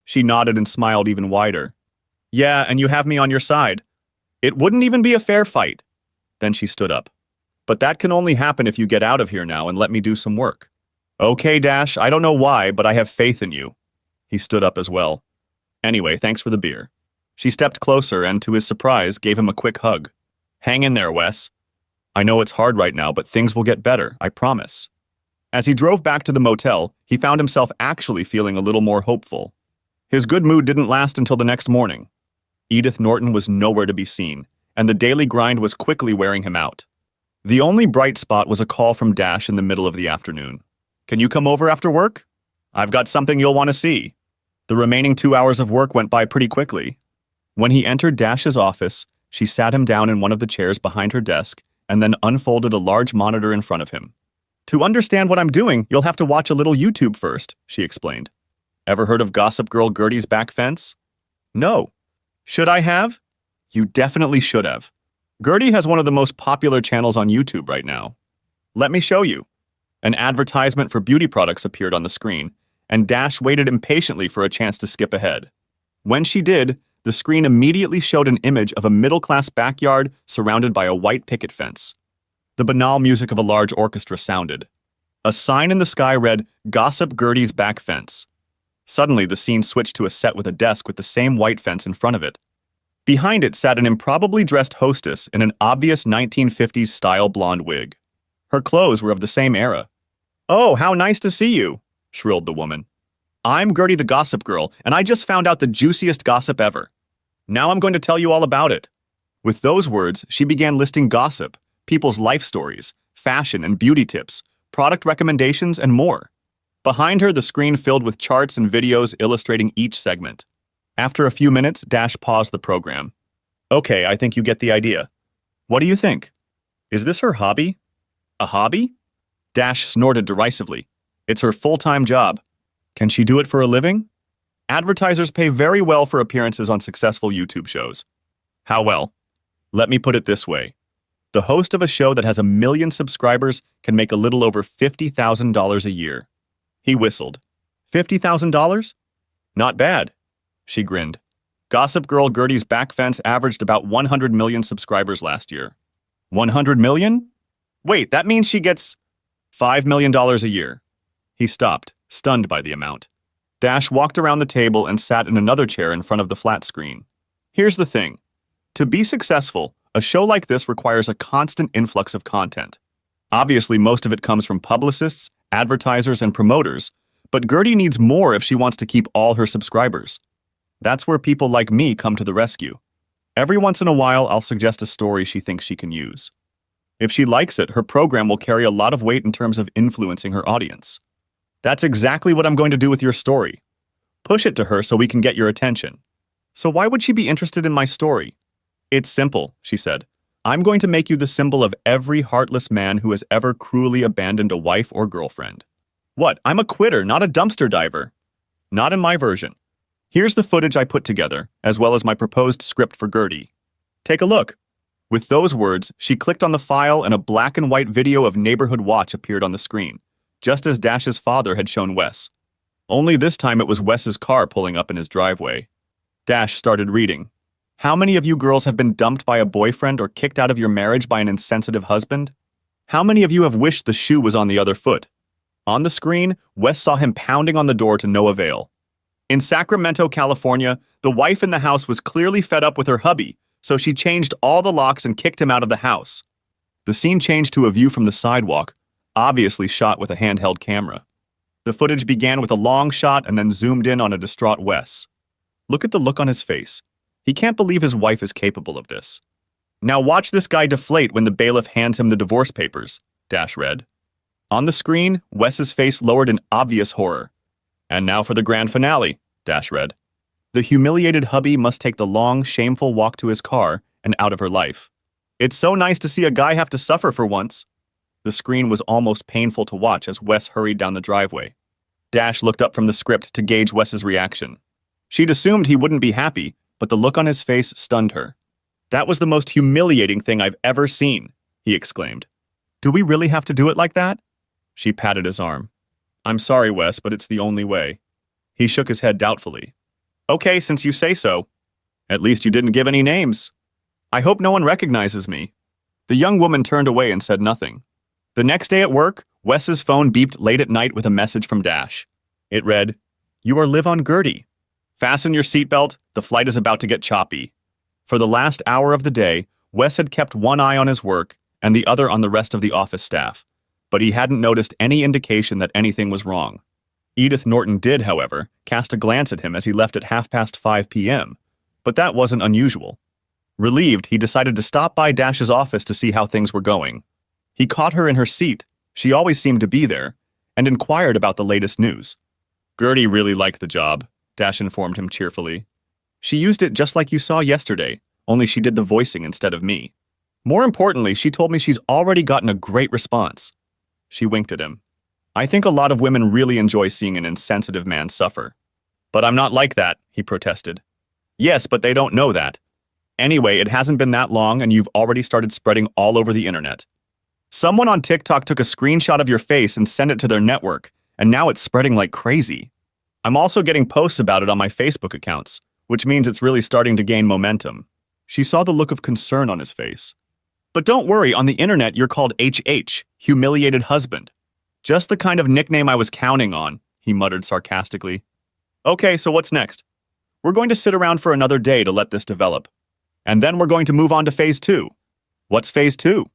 She nodded and smiled even wider. Yeah, and you have me on your side. It wouldn't even be a fair fight. Then she stood up. But that can only happen if you get out of here now and let me do some work. Okay, Dash, I don't know why, but I have faith in you. He stood up as well. Anyway, thanks for the beer. She stepped closer and, to his surprise, gave him a quick hug. Hang in there, Wes. I know it's hard right now, but things will get better, I promise. As he drove back to the motel, he found himself actually feeling a little more hopeful. His good mood didn't last until the next morning. Edith Norton was nowhere to be seen, and the daily grind was quickly wearing him out. The only bright spot was a call from Dash in the middle of the afternoon. Can you come over after work? I've got something you'll want to see. The remaining 2 hours of work went by pretty quickly. When he entered Dash's office, she sat him down in one of the chairs behind her desk and then unfolded a large monitor in front of him. To understand what I'm doing, you'll have to watch a little YouTube first, she explained. Ever heard of Gossip Girl Gertie's Back Fence? No. Should I have? You definitely should have. Gertie has one of the most popular channels on YouTube right now. Let me show you. An advertisement for beauty products appeared on the screen, and Dash waited impatiently for a chance to skip ahead. When she did, the screen immediately showed an image of a middle-class backyard surrounded by a white picket fence. The banal music of a large orchestra sounded. A sign in the sky read, Gossip Gertie's Back Fence. Suddenly, the scene switched to a set with a desk with the same white fence in front of it. Behind it sat an improbably dressed hostess in an obvious 1950s style blonde wig. Her clothes were of the same era. Oh, how nice to see you, shrilled the woman. I'm Gertie the Gossip Girl, and I just found out the juiciest gossip ever. Now I'm going to tell you all about it. With those words, she began listing gossip, people's life stories, fashion and beauty tips, product recommendations, and more. Behind her, the screen filled with charts and videos illustrating each segment. After a few minutes, Dash paused the program. Okay, I think you get the idea. What do you think? Is this her hobby? A hobby? Dash snorted derisively. It's her full-time job. Can she do it for a living? Advertisers pay very well for appearances on successful YouTube shows. How well? Let me put it this way. The host of a show that has 1 million subscribers can make a little over $50,000 a year. He whistled. $50,000? Not bad. She grinned. Gossip Girl Gertie's Back Fence averaged about 100 million subscribers last year. 100 million? Wait, that means she gets $5 million a year. He stopped, stunned by the amount. Dash walked around the table and sat in another chair in front of the flat screen. Here's the thing. To be successful, a show like this requires a constant influx of content. Obviously, most of it comes from publicists, advertisers, and promoters, but Gertie needs more if she wants to keep all her subscribers. That's where people like me come to the rescue. Every once in a while, I'll suggest a story she thinks she can use. If she likes it, her program will carry a lot of weight in terms of influencing her audience. That's exactly what I'm going to do with your story. Push it to her so we can get your attention. So why would she be interested in my story? It's simple, she said. I'm going to make you the symbol of every heartless man who has ever cruelly abandoned a wife or girlfriend. What? I'm a quitter, not a dumpster diver. Not in my version. Here's the footage I put together, as well as my proposed script for Gertie. Take a look. With those words, she clicked on the file and a black and white video of Neighborhood Watch appeared on the screen, just as Dash's father had shown Wes. Only this time it was Wes's car pulling up in his driveway. Dash started reading. How many of you girls have been dumped by a boyfriend or kicked out of your marriage by an insensitive husband? How many of you have wished the shoe was on the other foot? On the screen, Wes saw him pounding on the door to no avail. In Sacramento, California, the wife in the house was clearly fed up with her hubby, so she changed all the locks and kicked him out of the house. The scene changed to a view from the sidewalk, obviously shot with a handheld camera. The footage began with a long shot and then zoomed in on a distraught Wes. Look at the look on his face. He can't believe his wife is capable of this. Now watch this guy deflate when the bailiff hands him the divorce papers, Dash read. On the screen, Wes's face lowered in obvious horror. And now for the grand finale, Dash read. The humiliated hubby must take the long, shameful walk to his car and out of her life. It's so nice to see a guy have to suffer for once, The screen was almost painful to watch as Wes hurried down the driveway. Dash looked up from the script to gauge Wes's reaction. She'd assumed he wouldn't be happy, but the look on his face stunned her. "That was the most humiliating thing I've ever seen," he exclaimed. "Do we really have to do it like that?" She patted his arm. "I'm sorry, Wes, but it's the only way." He shook his head doubtfully. "Okay, since you say so. At least you didn't give any names. I hope no one recognizes me." The young woman turned away and said nothing. The next day at work, Wes's phone beeped late at night with a message from Dash. It read, "You are live on Gertie. Fasten your seatbelt, the flight is about to get choppy." For the last hour of the day, Wes had kept one eye on his work and the other on the rest of the office staff, but he hadn't noticed any indication that anything was wrong. Edith Norton did, however, cast a glance at him as he left at 5:30 p.m., but that wasn't unusual. Relieved, he decided to stop by Dash's office to see how things were going. He caught her in her seat, she always seemed to be there, and inquired about the latest news. "Gertie really liked the job," Dash informed him cheerfully. "She used it just like you saw yesterday, only she did the voicing instead of me. More importantly, she told me she's already gotten a great response." She winked at him. "I think a lot of women really enjoy seeing an insensitive man suffer." "But I'm not like that," he protested. "Yes, but they don't know that. Anyway, it hasn't been that long and you've already started spreading all over the internet. Someone on TikTok took a screenshot of your face and sent it to their network, and now it's spreading like crazy. I'm also getting posts about it on my Facebook accounts, which means it's really starting to gain momentum." She saw the look of concern on his face. "But don't worry, on the internet you're called HH, humiliated husband. Just the kind of nickname I was counting on," he muttered sarcastically. "Okay, so what's next? We're going to sit around for another day to let this develop. And then we're going to move on to phase 2. "What's phase 2?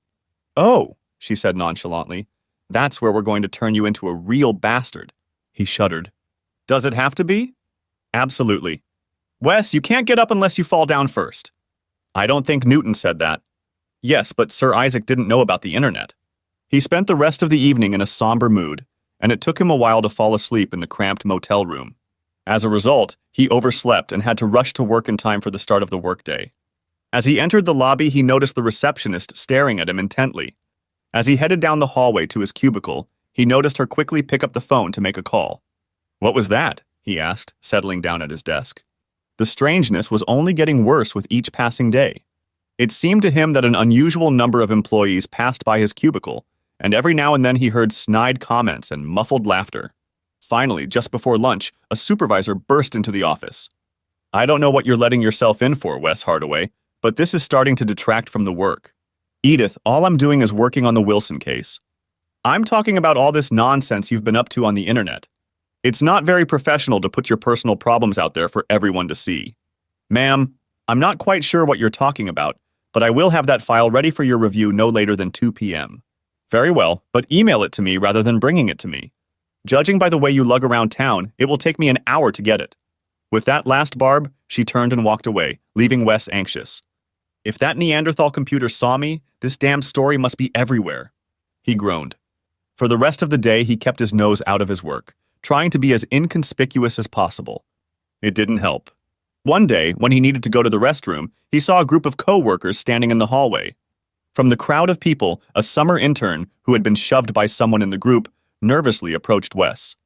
"Oh," she said nonchalantly. "That's where we're going to turn you into a real bastard." He shuddered. "Does it have to be?" "Absolutely. Wes, you can't get up unless you fall down first." "I don't think Newton said that." "Yes, but Sir Isaac didn't know about the internet." He spent the rest of the evening in a somber mood, and it took him a while to fall asleep in the cramped motel room. As a result, he overslept and had to rush to work in time for the start of the workday. As he entered the lobby, he noticed the receptionist staring at him intently. As he headed down the hallway to his cubicle, he noticed her quickly pick up the phone to make a call. "What was that?" he asked, settling down at his desk. The strangeness was only getting worse with each passing day. It seemed to him that an unusual number of employees passed by his cubicle, and every now and then he heard snide comments and muffled laughter. Finally, just before lunch, a supervisor burst into the office. "I don't know what you're letting yourself in for, Wes Hardaway, but this is starting to detract from the work. Edith, all I'm doing is working on the Wilson case. I'm talking about all this nonsense you've been up to on the internet. It's not very professional to put your personal problems out there for everyone to see. Ma'am, I'm not quite sure what you're talking about, but I will have that file ready for your review no later than 2 p.m. "Very well, but email it to me rather than bringing it to me. Judging by the way you lug around town, it will take me an hour to get it." With that last barb, she turned and walked away, leaving Wes anxious. "If that Neanderthal computer saw me, this damned story must be everywhere." He groaned. For the rest of the day, he kept his nose out of his work, trying to be as inconspicuous as possible. It didn't help. One day, when he needed to go to the restroom, he saw a group of co-workers standing in the hallway. From the crowd of people, a summer intern, who had been shoved by someone in the group, nervously approached Wes.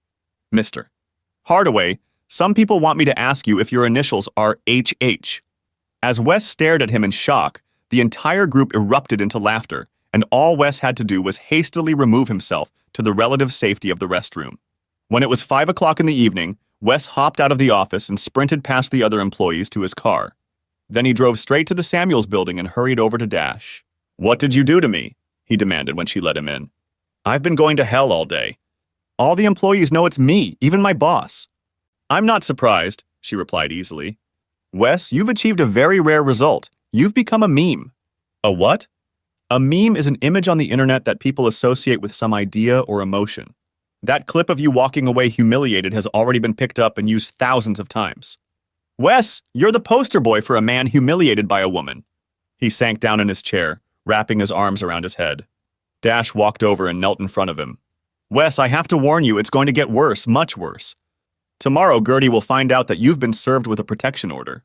"Mr. Hardaway, some people want me to ask you if your initials are HH." As Wes stared at him in shock, the entire group erupted into laughter, and all Wes had to do was hastily remove himself to the relative safety of the restroom. When it was 5 o'clock in the evening, Wes hopped out of the office and sprinted past the other employees to his car. Then he drove straight to the Samuels building and hurried over to Dash. "What did you do to me?" he demanded when she let him in. "I've been going to hell all day. All the employees know it's me, even my boss." "I'm not surprised," she replied easily. "Wes, you've achieved a very rare result. You've become a meme." "A what?" "A meme is an image on the internet that people associate with some idea or emotion. That clip of you walking away humiliated has already been picked up and used thousands of times." "Wes, you're the poster boy for a man humiliated by a woman." He sank down in his chair, wrapping his arms around his head. Dash walked over and knelt in front of him. "Wes, I have to warn you, it's going to get worse, much worse. Tomorrow, Gertie will find out that you've been served with a protection order.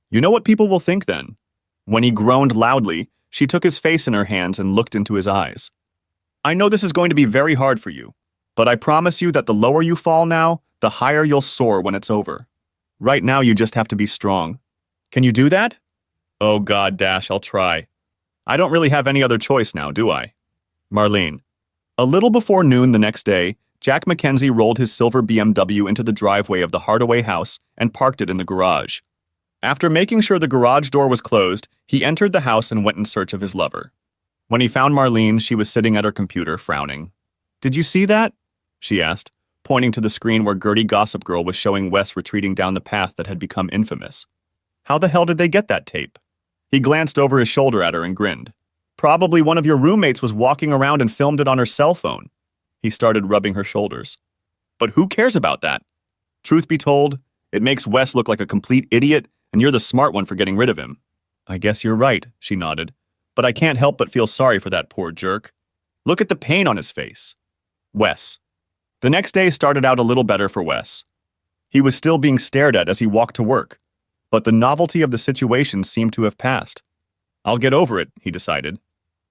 You know what people will think then?" When he groaned loudly, she took his face in her hands and looked into his eyes. I know this is going to be very hard for you, but I promise you that the lower you fall now, the higher you'll soar when it's over. Right now, you just have to be strong. Can you do that? Oh God, Dash, I'll try. I don't really have any other choice now, do I? Marlene. A little before noon the next day, Jack Mackenzie rolled his silver BMW into the driveway of the Hardaway house and parked it in the garage. After making sure the garage door was closed, he entered the house and went in search of his lover. When he found Marlene, she was sitting at her computer, frowning. Did you see that? She asked, pointing to the screen where Gertie Gossip Girl was showing Wes retreating down the path that had become infamous. How the hell did they get that tape? He glanced over his shoulder at her and grinned. Probably one of your roommates was walking around and filmed it on her cell phone. He started rubbing her shoulders. But who cares about that? Truth be told, it makes Wes look like a complete idiot, and you're the smart one for getting rid of him. I guess you're right, she nodded. But I can't help but feel sorry for that poor jerk. Look at the pain on his face. Wes. The next day started out a little better for Wes. He was still being stared at as he walked to work, but the novelty of the situation seemed to have passed. I'll get over it, he decided.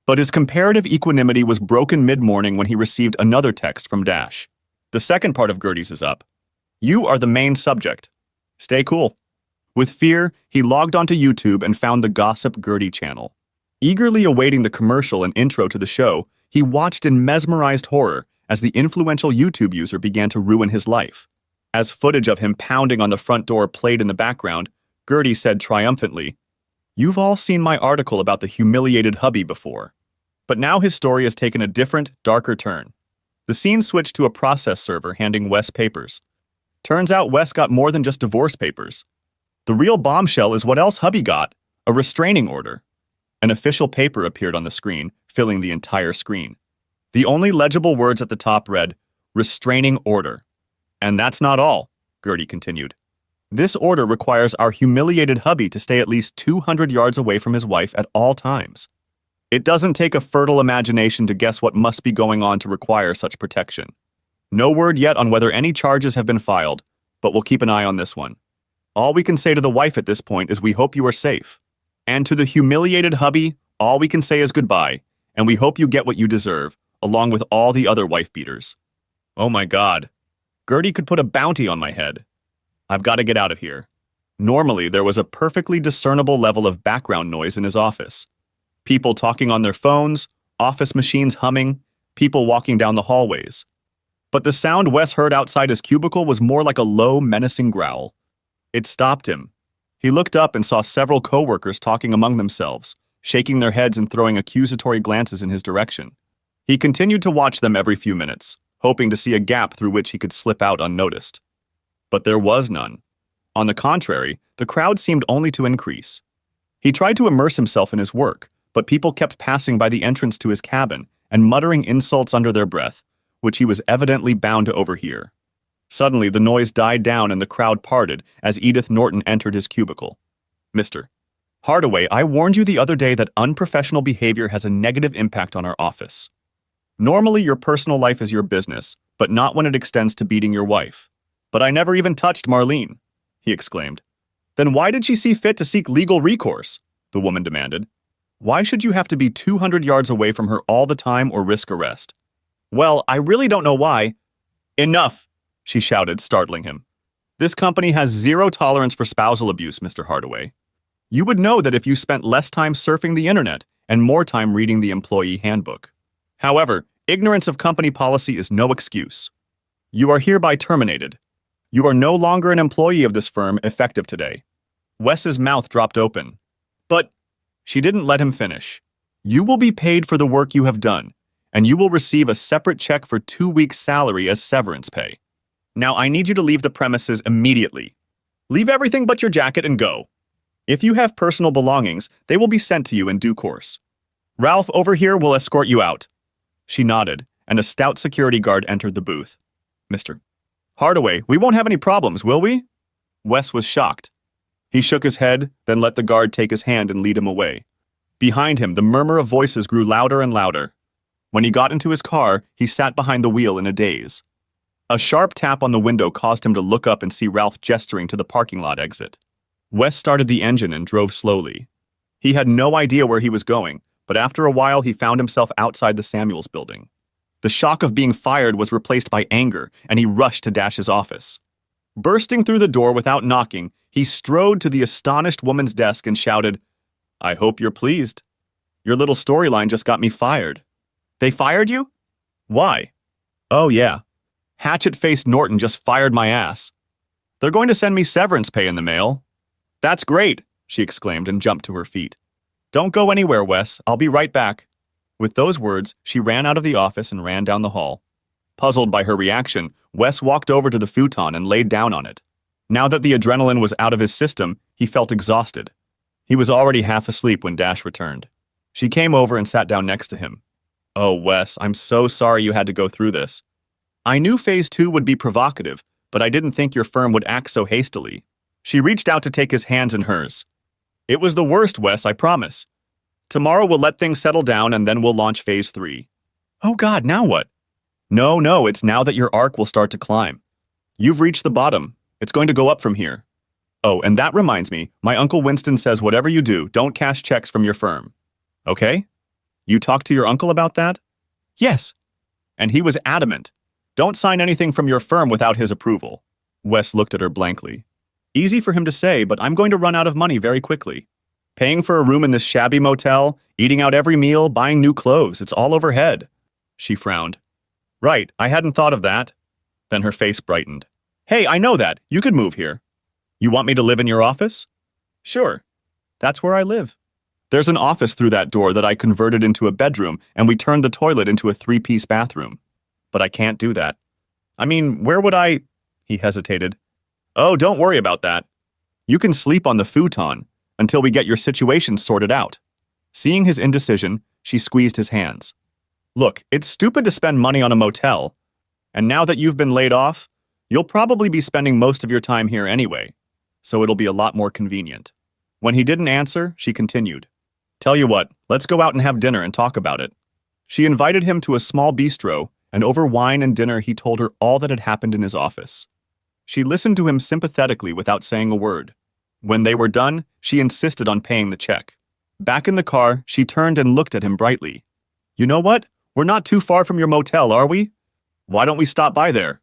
But his comparative equanimity was broken mid-morning when he received another text from Dash. The second part of Gertie's is up. You are the main subject. Stay cool. With fear, he logged onto YouTube and found the Gossip Gertie channel. Eagerly awaiting the commercial and intro to the show, he watched in mesmerized horror as the influential YouTube user began to ruin his life. As footage of him pounding on the front door played in the background, Gertie said triumphantly, "You've all seen my article about the humiliated hubby before." But now his story has taken a different, darker turn. The scene switched to a process server handing Wes papers. Turns out Wes got more than just divorce papers. The real bombshell is what else hubby got, a restraining order. An official paper appeared on the screen, filling the entire screen. The only legible words at the top read, "Restraining order." And that's not all, Gertie continued. This order requires our humiliated hubby to stay at least 200 yards away from his wife at all times. It doesn't take a fertile imagination to guess what must be going on to require such protection. No word yet on whether any charges have been filed, but we'll keep an eye on this one. All we can say to the wife at this point is we hope you are safe. And to the humiliated hubby, all we can say is goodbye, and we hope you get what you deserve, along with all the other wife beaters. Oh my God. Gertie could put a bounty on my head. I've got to get out of here. Normally, there was a perfectly discernible level of background noise in his office. People talking on their phones, office machines humming, people walking down the hallways. But the sound Wes heard outside his cubicle was more like a low, menacing growl. It stopped him. He looked up and saw several coworkers talking among themselves, shaking their heads and throwing accusatory glances in his direction. He continued to watch them every few minutes, hoping to see a gap through which he could slip out unnoticed. But there was none. On the contrary, the crowd seemed only to increase. He tried to immerse himself in his work, but people kept passing by the entrance to his cabin and muttering insults under their breath, which he was evidently bound to overhear. Suddenly, the noise died down and the crowd parted as Edith Norton entered his cubicle. Mr. Hardaway, I warned you the other day that unprofessional behavior has a negative impact on our office. Normally, your personal life is your business, but not when it extends to beating your wife. But I never even touched Marlene, he exclaimed. Then why did she see fit to seek legal recourse? The woman demanded. Why should you have to be 200 yards away from her all the time or risk arrest? Well, I really don't know why. Enough, she shouted, startling him. This company has zero tolerance for spousal abuse, Mr. Hardaway. You would know that if you spent less time surfing the internet and more time reading the employee handbook. However, ignorance of company policy is no excuse. You are hereby terminated. You are no longer an employee of this firm effective today. Wes's mouth dropped open. But she didn't let him finish. You will be paid for the work you have done, and you will receive a separate check for 2 weeks' salary as severance pay. Now I need you to leave the premises immediately. Leave everything but your jacket and go. If you have personal belongings, they will be sent to you in due course. Ralph over here will escort you out. She nodded, and a stout security guard entered the booth. Mr. Hardaway, we won't have any problems, will we? Wes was shocked. He shook his head, then let the guard take his hand and lead him away. Behind him, the murmur of voices grew louder and louder. When he got into his car, he sat behind the wheel in a daze. A sharp tap on the window caused him to look up and see Ralph gesturing to the parking lot exit. Wes started the engine and drove slowly. He had no idea where he was going, but after a while he found himself outside the Samuels building. The shock of being fired was replaced by anger, and he rushed to Dash's office. Bursting through the door without knocking, he strode to the astonished woman's desk and shouted, "I hope you're pleased. Your little storyline just got me fired." "They fired you? Why?" "Oh, yeah. Hatchet-faced Norton just fired my ass. They're going to send me severance pay in the mail." "That's great," she exclaimed and jumped to her feet. "Don't go anywhere, Wes. I'll be right back." With those words, she ran out of the office and ran down the hall. Puzzled by her reaction, Wes walked over to the futon and laid down on it. Now that the adrenaline was out of his system, he felt exhausted. He was already half asleep when Dash returned. She came over and sat down next to him. "Oh, Wes, I'm so sorry you had to go through this. I knew Phase 2 would be provocative, but I didn't think your firm would act so hastily." She reached out to take his hands in hers. "It was the worst, Wes, I promise. Tomorrow we'll let things settle down and then we'll launch Phase 3. "Oh God, now what?" No, it's now that your arc will start to climb. You've reached the bottom. It's going to go up from here. Oh, and that reminds me, my Uncle Winston says whatever you do, don't cash checks from your firm. Okay? You talked to your uncle about that?" "Yes." "And he was adamant. Don't sign anything from your firm without his approval." Wes looked at her blankly. "Easy for him to say, but I'm going to run out of money very quickly. Paying for a room in this shabby motel, eating out every meal, buying new clothes, it's all overhead." She frowned. "Right, I hadn't thought of that." Then her face brightened. "Hey, I know that. You could move here. You want me to live in your office?" "Sure. That's where I live. There's an office through that door that I converted into a bedroom, and we turned the toilet into a 3-piece bathroom. But I can't do that. I mean, where would I—" He hesitated. "Oh, don't worry about that. You can sleep on the futon until we get your situation sorted out." Seeing his indecision, she squeezed his hands. "Look, it's stupid to spend money on a motel, and now that you've been laid off, you'll probably be spending most of your time here anyway, so it'll be a lot more convenient." When he didn't answer, she continued. "Tell you what, let's go out and have dinner and talk about it." She invited him to a small bistro, and over wine and dinner he told her all that had happened in his office. She listened to him sympathetically without saying a word. When they were done, she insisted on paying the check. Back in the car, she turned and looked at him brightly. "You know what? We're not too far from your motel, are we? Why don't we stop by there?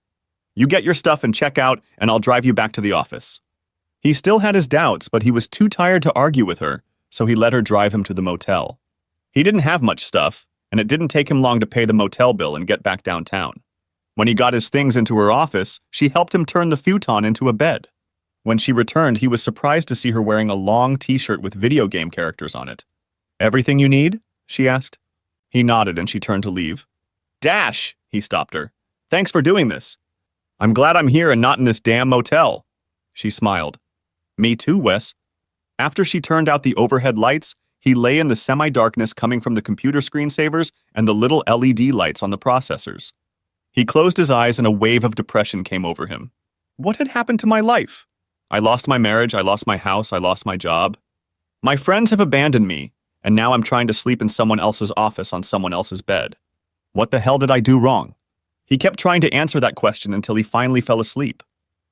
You get your stuff and check out, and I'll drive you back to the office." He still had his doubts, but he was too tired to argue with her, so he let her drive him to the motel. He didn't have much stuff, and it didn't take him long to pay the motel bill and get back downtown. When he got his things into her office, she helped him turn the futon into a bed. When she returned, he was surprised to see her wearing a long t-shirt with video game characters on it. "Everything you need?" she asked. He nodded and she turned to leave. "Dash!" he stopped her. "Thanks for doing this. I'm glad I'm here and not in this damn motel." She smiled. "Me too, Wes." After she turned out the overhead lights, he lay in the semi-darkness coming from the computer screensavers and the little LED lights on the processors. He closed his eyes and a wave of depression came over him. What had happened to my life? I lost my marriage, I lost my house, I lost my job. My friends have abandoned me, and now I'm trying to sleep in someone else's office on someone else's bed. What the hell did I do wrong? He kept trying to answer that question until he finally fell asleep.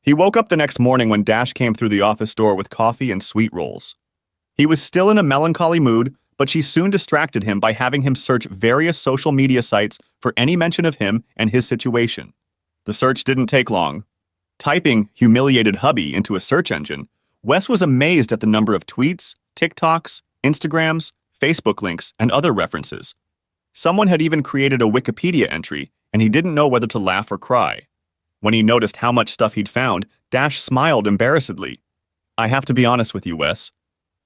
He woke up the next morning when Dash came through the office door with coffee and sweet rolls. He was still in a melancholy mood, but she soon distracted him by having him search various social media sites for any mention of him and his situation. The search didn't take long. Typing "humiliated hubby" into a search engine, Wes was amazed at the number of tweets, TikToks, Instagrams, Facebook links, and other references. Someone had even created a Wikipedia entry, and he didn't know whether to laugh or cry. When he noticed how much stuff he'd found, Dash smiled embarrassedly. "I have to be honest with you, Wes.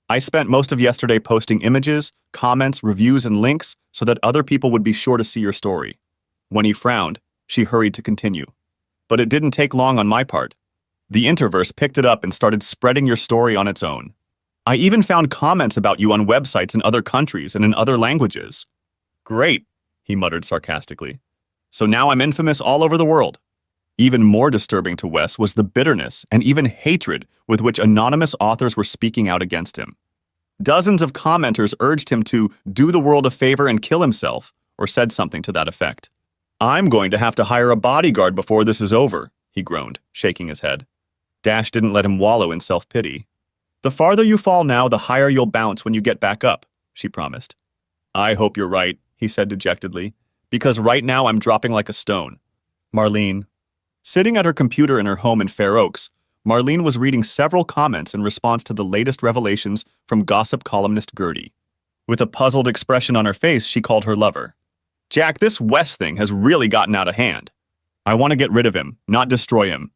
I spent most of yesterday posting images, comments, reviews, and links so that other people would be sure to see your story." When he frowned, she hurried to continue. "But it didn't take long on my part. The Interverse picked it up and started spreading your story on its own. I even found comments about you on websites in other countries and in other languages." "Great," he muttered sarcastically. "So now I'm infamous all over the world." Even more disturbing to Wes was the bitterness and even hatred with which anonymous authors were speaking out against him. Dozens of commenters urged him to do the world a favor and kill himself, or said something to that effect. "I'm going to have to hire a bodyguard before this is over," he groaned, shaking his head. Dash didn't let him wallow in self-pity. "The farther you fall now, the higher you'll bounce when you get back up," she promised. "I hope you're right," he said dejectedly, Because right now I'm dropping like a stone. Marlene. Sitting at her computer in her home in Fair Oaks, Marlene was reading several comments in response to the latest revelations from gossip columnist Gertie. With a puzzled expression on her face, she called her lover. Jack, this Wes thing has really gotten out of hand. I want to get rid of him, not destroy him.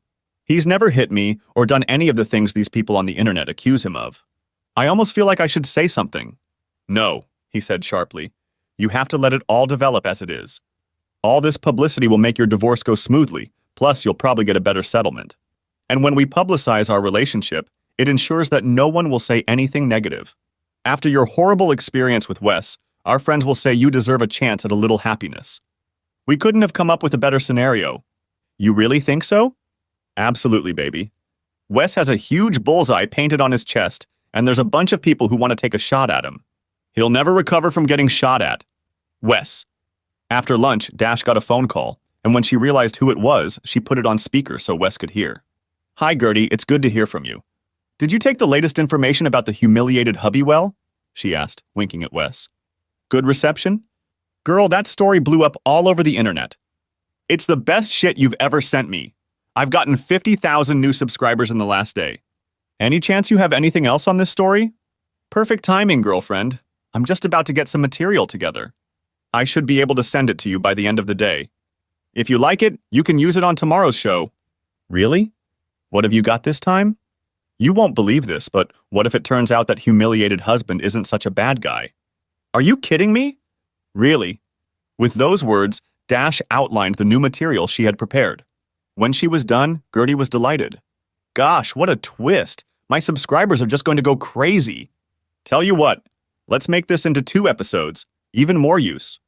He's never hit me or done any of the things these people on the internet accuse him of. I almost feel like I should say something. No, he said sharply. You have to let it all develop as it is. All this publicity will make your divorce go smoothly, plus you'll probably get a better settlement. And when we publicize our relationship, it ensures that no one will say anything negative. After your horrible experience with Wes, our friends will say you deserve a chance at a little happiness. We couldn't have come up with a better scenario. You really think so? Absolutely, baby. Wes has a huge bullseye painted on his chest, and there's a bunch of people who want to take a shot at him. He'll never recover from getting shot at. Wes. After lunch, Dash got a phone call, and when she realized who it was, she put it on speaker so Wes could hear. Hi, Gertie, it's good to hear from you. Did you take the latest information about the humiliated hubby well? She asked, winking at Wes. Good reception? Girl, that story blew up all over the internet. It's the best shit you've ever sent me. I've gotten 50,000 new subscribers in the last day. Any chance you have anything else on this story? Perfect timing, girlfriend. I'm just about to get some material together. I should be able to send it to you by the end of the day. If you like it, you can use it on tomorrow's show. Really? What have you got this time? You won't believe this, but what if it turns out that humiliated husband isn't such a bad guy? Are you kidding me? Really? With those words, Dash outlined the new material she had prepared. When she was done, Gertie was delighted. Gosh, what a twist! My subscribers are just going to go crazy. Tell you what, let's make this into 2 episodes, even more use.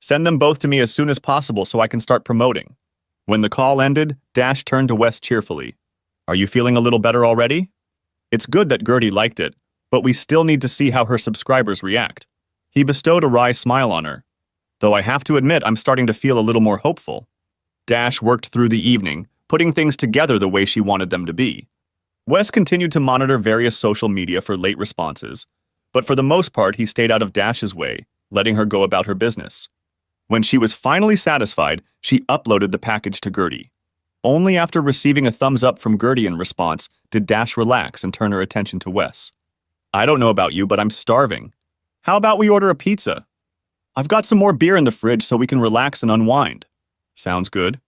Send them both to me as soon as possible so I can start promoting. When the call ended, Dash turned to Wes cheerfully. Are you feeling a little better already? It's good that Gertie liked it, but we still need to see how her subscribers react. He bestowed a wry smile on her. Though I have to admit I'm starting to feel a little more hopeful. Dash worked through the evening, putting things together the way she wanted them to be. Wes continued to monitor various social media for late responses, but for the most part he stayed out of Dash's way, letting her go about her business. When she was finally satisfied, she uploaded the package to Gertie. Only after receiving a thumbs up from Gertie in response did Dash relax and turn her attention to Wes. I don't know about you, but I'm starving. How about we order a pizza? I've got some more beer in the fridge so we can relax and unwind. Sounds good.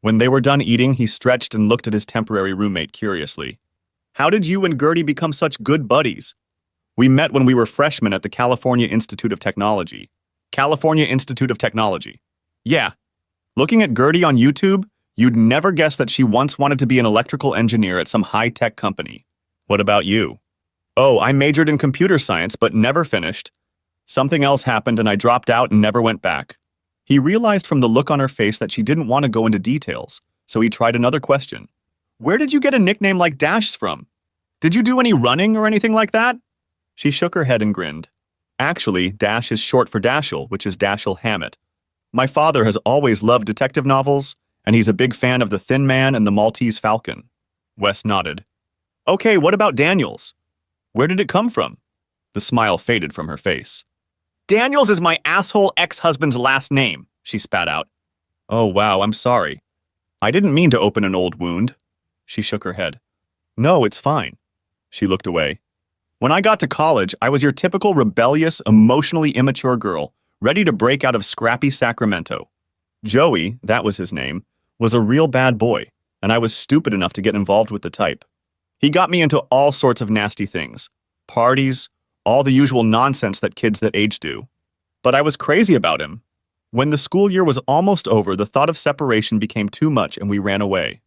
When they were done eating, he stretched and looked at his temporary roommate curiously. How did you and Gertie become such good buddies? We met when we were freshmen at the California Institute of Technology. California Institute of Technology. Yeah. Looking at Gertie on YouTube, you'd never guess that she once wanted to be an electrical engineer at some high-tech company. What about you? Oh, I majored in computer science but never finished. Something else happened and I dropped out and never went back. He realized from the look on her face that she didn't want to go into details, so he tried another question. Where did you get a nickname like Dash from? Did you do any running or anything like that? She shook her head and grinned. Actually, Dash is short for Dashiell, which is Dashiell Hammett. My father has always loved detective novels, and he's a big fan of The Thin Man and The Maltese Falcon. Wes nodded. Okay, what about Daniels? Where did it come from? The smile faded from her face. Daniels is my asshole ex-husband's last name, she spat out. Oh, wow, I'm sorry. I didn't mean to open an old wound. She shook her head. No, it's fine. She looked away. When I got to college, I was your typical rebellious, emotionally immature girl, ready to break out of scrappy Sacramento. Joey, that was his name, was a real bad boy, and I was stupid enough to get involved with the type. He got me into all sorts of nasty things. Parties, all the usual nonsense that kids that age do. But I was crazy about him. When the school year was almost over, the thought of separation became too much and we ran away.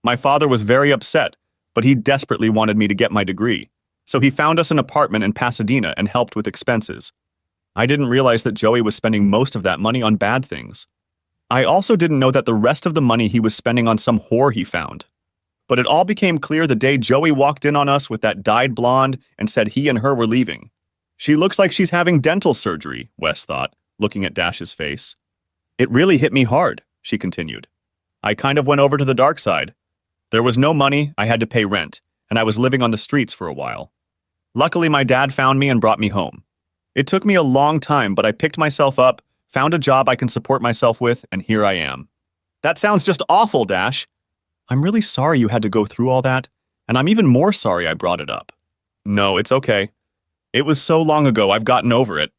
My father was very upset, but he desperately wanted me to get my degree, so he found us an apartment in Pasadena and helped with expenses. I didn't realize that Joey was spending most of that money on bad things. I also didn't know that the rest of the money he was spending on some whore he found. But it all became clear the day Joey walked in on us with that dyed blonde and said he and her were leaving. She looks like she's having dental surgery, Wes thought, looking at Dash's face. It really hit me hard, she continued. I kind of went over to the dark side. There was no money, I had to pay rent, and I was living on the streets for a while. Luckily, my dad found me and brought me home. It took me a long time, but I picked myself up, Found a job I can support myself with, and here I am. That sounds just awful, Dash. I'm really sorry you had to go through all that, and I'm even more sorry I brought it up. No, it's okay. It was so long ago, I've gotten over it.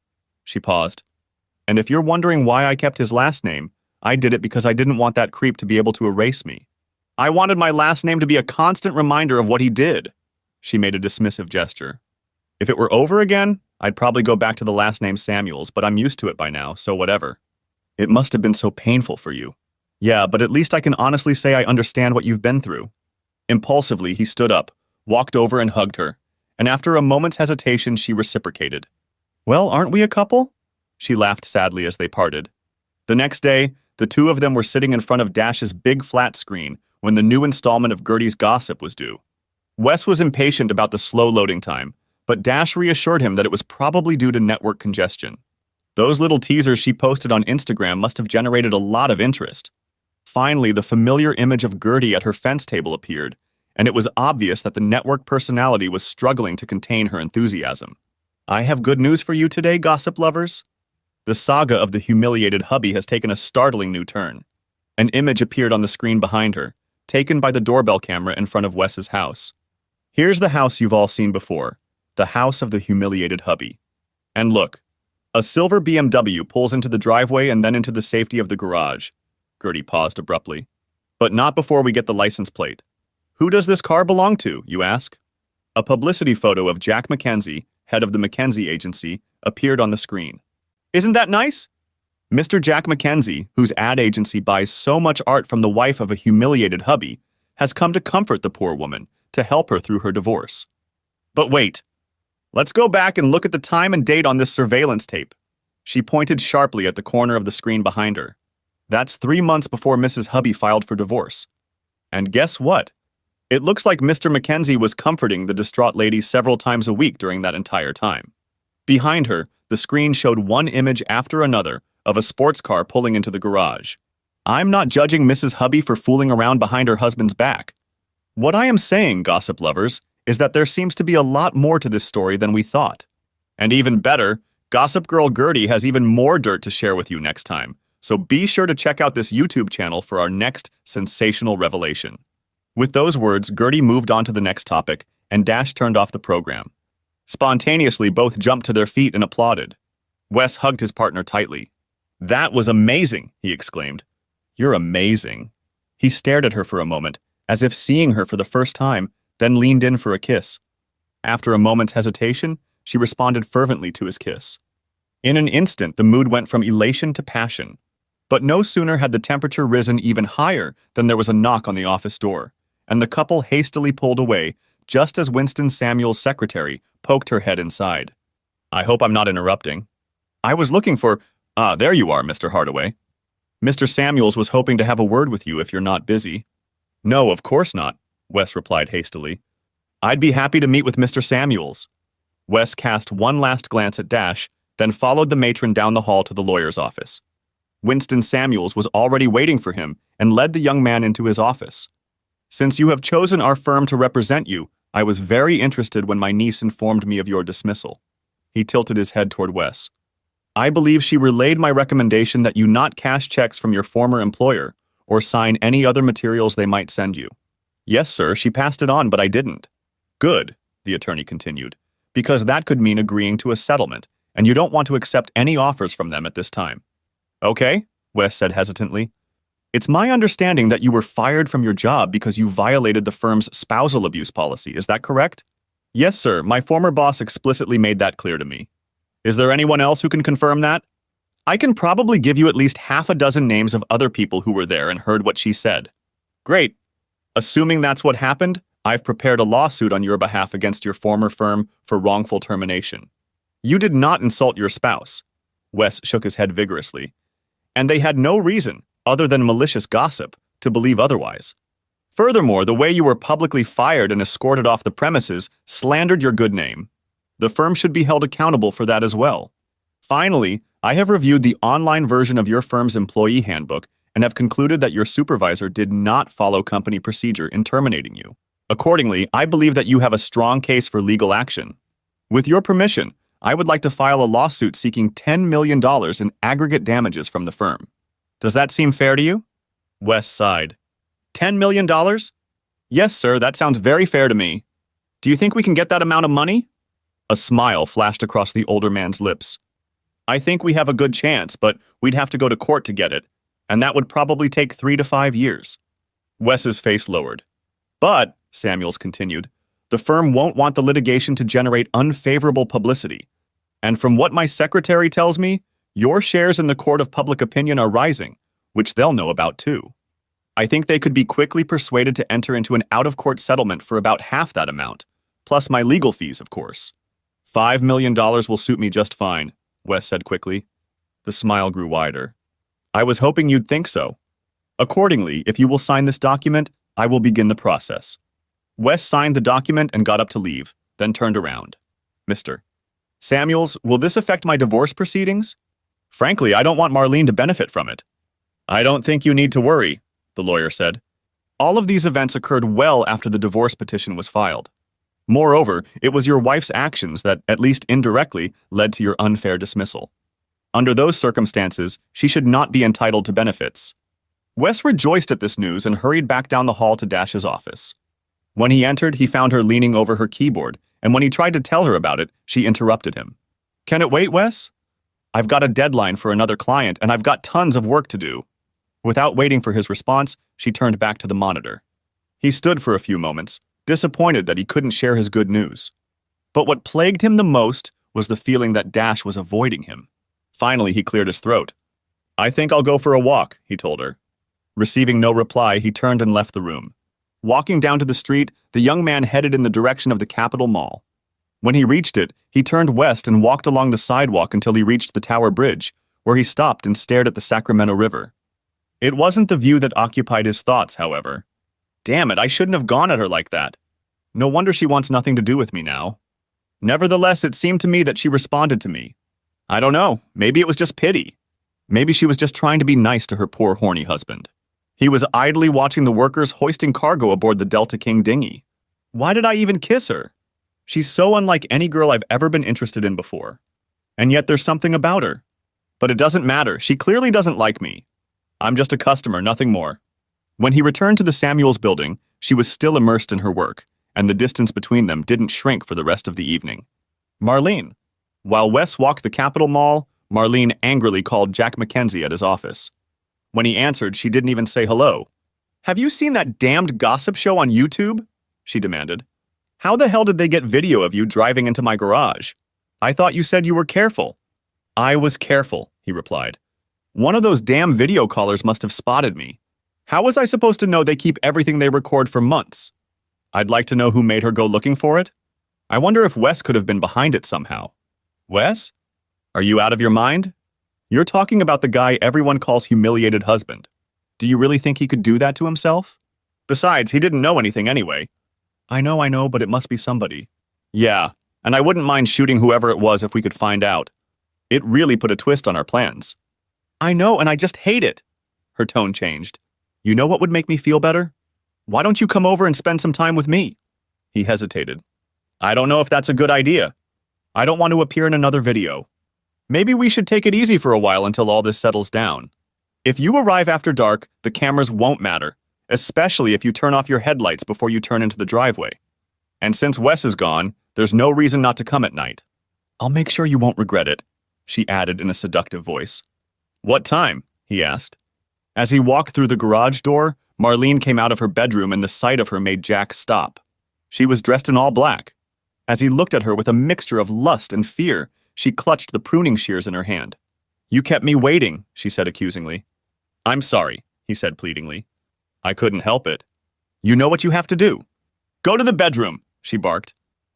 She paused. And if you're wondering why I kept his last name, I did it because I didn't want that creep to be able to erase me. I wanted my last name to be a constant reminder of what he did. She made a dismissive gesture. If it were over again, I'd probably go back to the last name Samuels, but I'm used to it by now, so whatever. It must have been so painful for you. Yeah, but at least I can honestly say I understand what you've been through. Impulsively, he stood up, walked over and hugged her, and after a moment's hesitation, she reciprocated. Well, aren't we a couple? She laughed sadly as they parted. The next day, the two of them were sitting in front of Dash's big flat screen when the new installment of Gertie's Gossip was due. Wes was impatient about the slow loading time, but Dash reassured him that it was probably due to network congestion. Those little teasers she posted on Instagram must have generated a lot of interest. Finally, the familiar image of Gertie at her fence table appeared, and it was obvious that the network personality was struggling to contain her enthusiasm. I have good news for you today, gossip lovers. The saga of the humiliated hubby has taken a startling new turn. An image appeared on the screen behind her, taken by the doorbell camera in front of Wes's house. Here's the house you've all seen before, the house of the humiliated hubby. And look, a silver BMW pulls into the driveway and then into the safety of the garage. Gertie paused abruptly. But not before we get the license plate. Who does this car belong to, you ask? A publicity photo of Jack McKenzie, head of the McKenzie agency, appeared on the screen. Isn't that nice? Mr. Jack McKenzie, whose ad agency buys so much art from the wife of a humiliated hubby, has come to comfort the poor woman, to help her through her divorce. But wait. Let's go back and look at the time and date on this surveillance tape. She pointed sharply at the corner of the screen behind her. That's 3 months before Mrs. Hubby filed for divorce. And guess what? It looks like Mr. McKenzie was comforting the distraught lady several times a week during that entire time. Behind her, the screen showed one image after another of a sports car pulling into the garage. I'm not judging Mrs. Hubby for fooling around behind her husband's back. What I am saying, gossip lovers, is that there seems to be a lot more to this story than we thought. And even better, Gossip Girl Gertie has even more dirt to share with you next time, so be sure to check out this YouTube channel for our next sensational revelation. With those words, Gertie moved on to the next topic, and Dash turned off the program. Spontaneously, both jumped to their feet and applauded. Wes hugged his partner tightly. That was amazing, he exclaimed. You're amazing. He stared at her for a moment, as if seeing her for the first time, then leaned in for a kiss. After a moment's hesitation, she responded fervently to his kiss. In an instant, the mood went from elation to passion. But no sooner had the temperature risen even higher than there was a knock on the office door, and the couple hastily pulled away just as Winston Samuel's secretary poked her head inside. I hope I'm not interrupting. I was looking for— there you are, Mr. Hardaway. Mr. Samuels was hoping to have a word with you if you're not busy. No, of course not, Wes replied hastily. I'd be happy to meet with Mr. Samuels. Wes cast one last glance at Dash, then followed the matron down the hall to the lawyer's office. Winston Samuels was already waiting for him and led the young man into his office. Since you have chosen our firm to represent you, I was very interested when my niece informed me of your dismissal. He tilted his head toward Wes. I believe she relayed my recommendation that you not cash checks from your former employer or sign any other materials they might send you. Yes, sir, she passed it on, but I didn't. Good, the attorney continued, because that could mean agreeing to a settlement, and you don't want to accept any offers from them at this time. Okay, Wes said hesitantly. It's my understanding that you were fired from your job because you violated the firm's spousal abuse policy, is that correct? Yes, sir, my former boss explicitly made that clear to me. Is there anyone else who can confirm that? I can probably give you at least half a dozen names of other people who were there and heard what she said. Great. Assuming that's what happened, I've prepared a lawsuit on your behalf against your former firm for wrongful termination. You did not insult your spouse. Wes shook his head vigorously. And they had no reason, other than malicious gossip, to believe otherwise. Furthermore, the way you were publicly fired and escorted off the premises slandered your good name. The firm should be held accountable for that as well. Finally, I have reviewed the online version of your firm's employee handbook and have concluded that your supervisor did not follow company procedure in terminating you. Accordingly, I believe that you have a strong case for legal action. With your permission, I would like to file a lawsuit seeking $10 million in aggregate damages from the firm. Does that seem fair to you? Wes sighed. $10 million? Yes, sir, that sounds very fair to me. Do you think we can get that amount of money? A smile flashed across the older man's lips. I think we have a good chance, but we'd have to go to court to get it, and that would probably take 3 to 5 years. Wes's face lowered. But, Samuels continued, the firm won't want the litigation to generate unfavorable publicity. And from what my secretary tells me, your shares in the court of public opinion are rising, which they'll know about too. I think they could be quickly persuaded to enter into an out-of-court settlement for about half that amount, plus my legal fees, of course. $5 million will suit me just fine, Wes said quickly. The smile grew wider. I was hoping you'd think so. Accordingly, if you will sign this document, I will begin the process. Wes signed the document and got up to leave, then turned around. Mr. Samuels, will this affect my divorce proceedings? Frankly, I don't want Marlene to benefit from it. I don't think you need to worry, the lawyer said. All of these events occurred well after the divorce petition was filed. Moreover, it was your wife's actions that, at least indirectly, led to your unfair dismissal. Under those circumstances, she should not be entitled to benefits. Wes rejoiced at this news and hurried back down the hall to Dash's office. When he entered, he found her leaning over her keyboard, and when he tried to tell her about it, she interrupted him. Can it wait, Wes? I've got a deadline for another client, and I've got tons of work to do. Without waiting for his response, she turned back to the monitor. He stood for a few moments, disappointed that he couldn't share his good news. But what plagued him the most was the feeling that Dash was avoiding him. Finally, he cleared his throat. I think I'll go for a walk, he told her. Receiving no reply, he turned and left the room. Walking down to the street, the young man headed in the direction of the Capitol Mall. When he reached it, he turned west and walked along the sidewalk until he reached the Tower Bridge, where he stopped and stared at the Sacramento River. It wasn't the view that occupied his thoughts, however. Damn it, I shouldn't have gone at her like that. No wonder she wants nothing to do with me now. Nevertheless, it seemed to me that she responded to me. I don't know, maybe it was just pity. Maybe she was just trying to be nice to her poor horny husband. He was idly watching the workers hoisting cargo aboard the Delta King dinghy. Why did I even kiss her? She's so unlike any girl I've ever been interested in before. And yet there's something about her. But it doesn't matter, she clearly doesn't like me. I'm just a customer, nothing more. When he returned to the Samuels building, she was still immersed in her work, and the distance between them didn't shrink for the rest of the evening. Marlene. While Wes walked the Capitol Mall, Marlene angrily called Jack McKenzie at his office. When he answered, she didn't even say hello. Have you seen that damned gossip show on YouTube? She demanded. How the hell did they get video of you driving into my garage? I thought you said you were careful. I was careful, he replied. One of those damn video callers must have spotted me. How was I supposed to know they keep everything they record for months? I'd like to know who made her go looking for it. I wonder if Wes could have been behind it somehow. Wes? Are you out of your mind? You're talking about the guy everyone calls humiliated husband. Do you really think he could do that to himself? Besides, he didn't know anything anyway. I know, but it must be somebody. Yeah, and I wouldn't mind shooting whoever it was if we could find out. It really put a twist on our plans. I know, and I just hate it. Her tone changed. You know what would make me feel better? Why don't you come over and spend some time with me? He hesitated. I don't know if that's a good idea. I don't want to appear in another video. Maybe we should take it easy for a while until all this settles down. If you arrive after dark, the cameras won't matter, especially if you turn off your headlights before you turn into the driveway. And since Wes is gone, there's no reason not to come at night. I'll make sure you won't regret it, she added in a seductive voice. What time? He asked. As he walked through the garage door, Marlene came out of her bedroom and the sight of her made Jack stop. She was dressed in all black. As he looked at her with a mixture of lust and fear, she clutched the pruning shears in her hand. You kept me waiting, she said accusingly. I'm sorry, he said pleadingly. I couldn't help it. You know what you have to do. Go to the bedroom, she barked.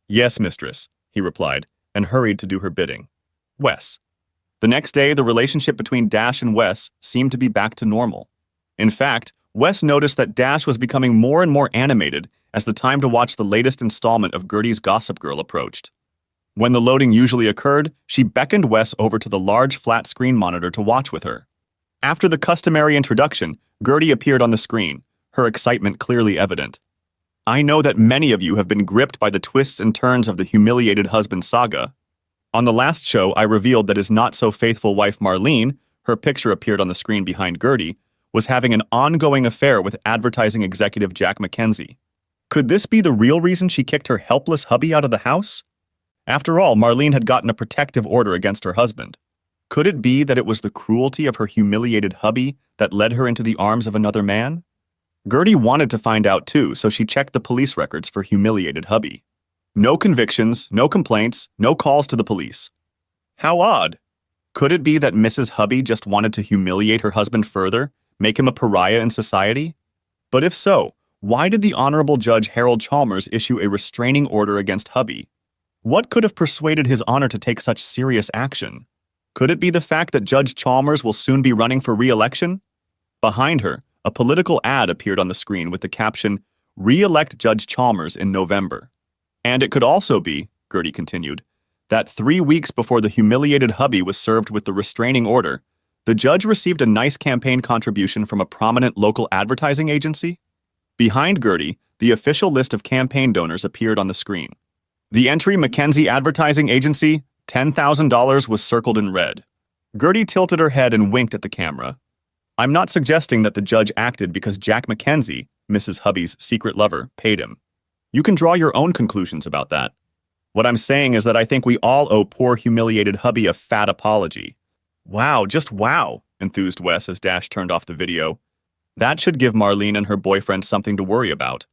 Yes, mistress, he replied, and hurried to do her bidding. Wes. The next day, the relationship between Dash and Wes seemed to be back to normal. In fact, Wes noticed that Dash was becoming more and more animated as the time to watch the latest installment of Gertie's Gossip Girl approached. When the loading usually occurred, she beckoned Wes over to the large flat-screen monitor to watch with her. After the customary introduction, Gertie appeared on the screen, her excitement clearly evident. I know that many of you have been gripped by the twists and turns of the humiliated husband saga. On the last show, I revealed that his not-so-faithful wife Marlene, her picture appeared on the screen behind Gertie, was having an ongoing affair with advertising executive Jack McKenzie. Could this be the real reason she kicked her helpless hubby out of the house? After all, Marlene had gotten a protective order against her husband. Could it be that it was the cruelty of her humiliated hubby that led her into the arms of another man? Gertie wanted to find out too, so she checked the police records for humiliated hubby. No convictions, no complaints, no calls to the police. How odd. Could it be that Mrs. Hubby just wanted to humiliate her husband further, make him a pariah in society? But if so, why did the Honorable Judge Harold Chalmers issue a restraining order against Hubby? What could have persuaded His Honor to take such serious action? Could it be the fact that Judge Chalmers will soon be running for re-election? Behind her, a political ad appeared on the screen with the caption, "Re-elect Judge Chalmers in November." And it could also be, Gertie continued, that 3 weeks before the humiliated hubby was served with the restraining order, the judge received a nice campaign contribution from a prominent local advertising agency. Behind Gertie, the official list of campaign donors appeared on the screen. The entry McKenzie Advertising Agency, $10,000, was circled in red. Gertie tilted her head and winked at the camera. I'm not suggesting that the judge acted because Jack McKenzie, Mrs. Hubby's secret lover, paid him. You can draw your own conclusions about that. What I'm saying is that I think we all owe poor humiliated hubby a fat apology. Wow, just wow, enthused Wes as Dash turned off the video. That should give Marlene and her boyfriend something to worry about.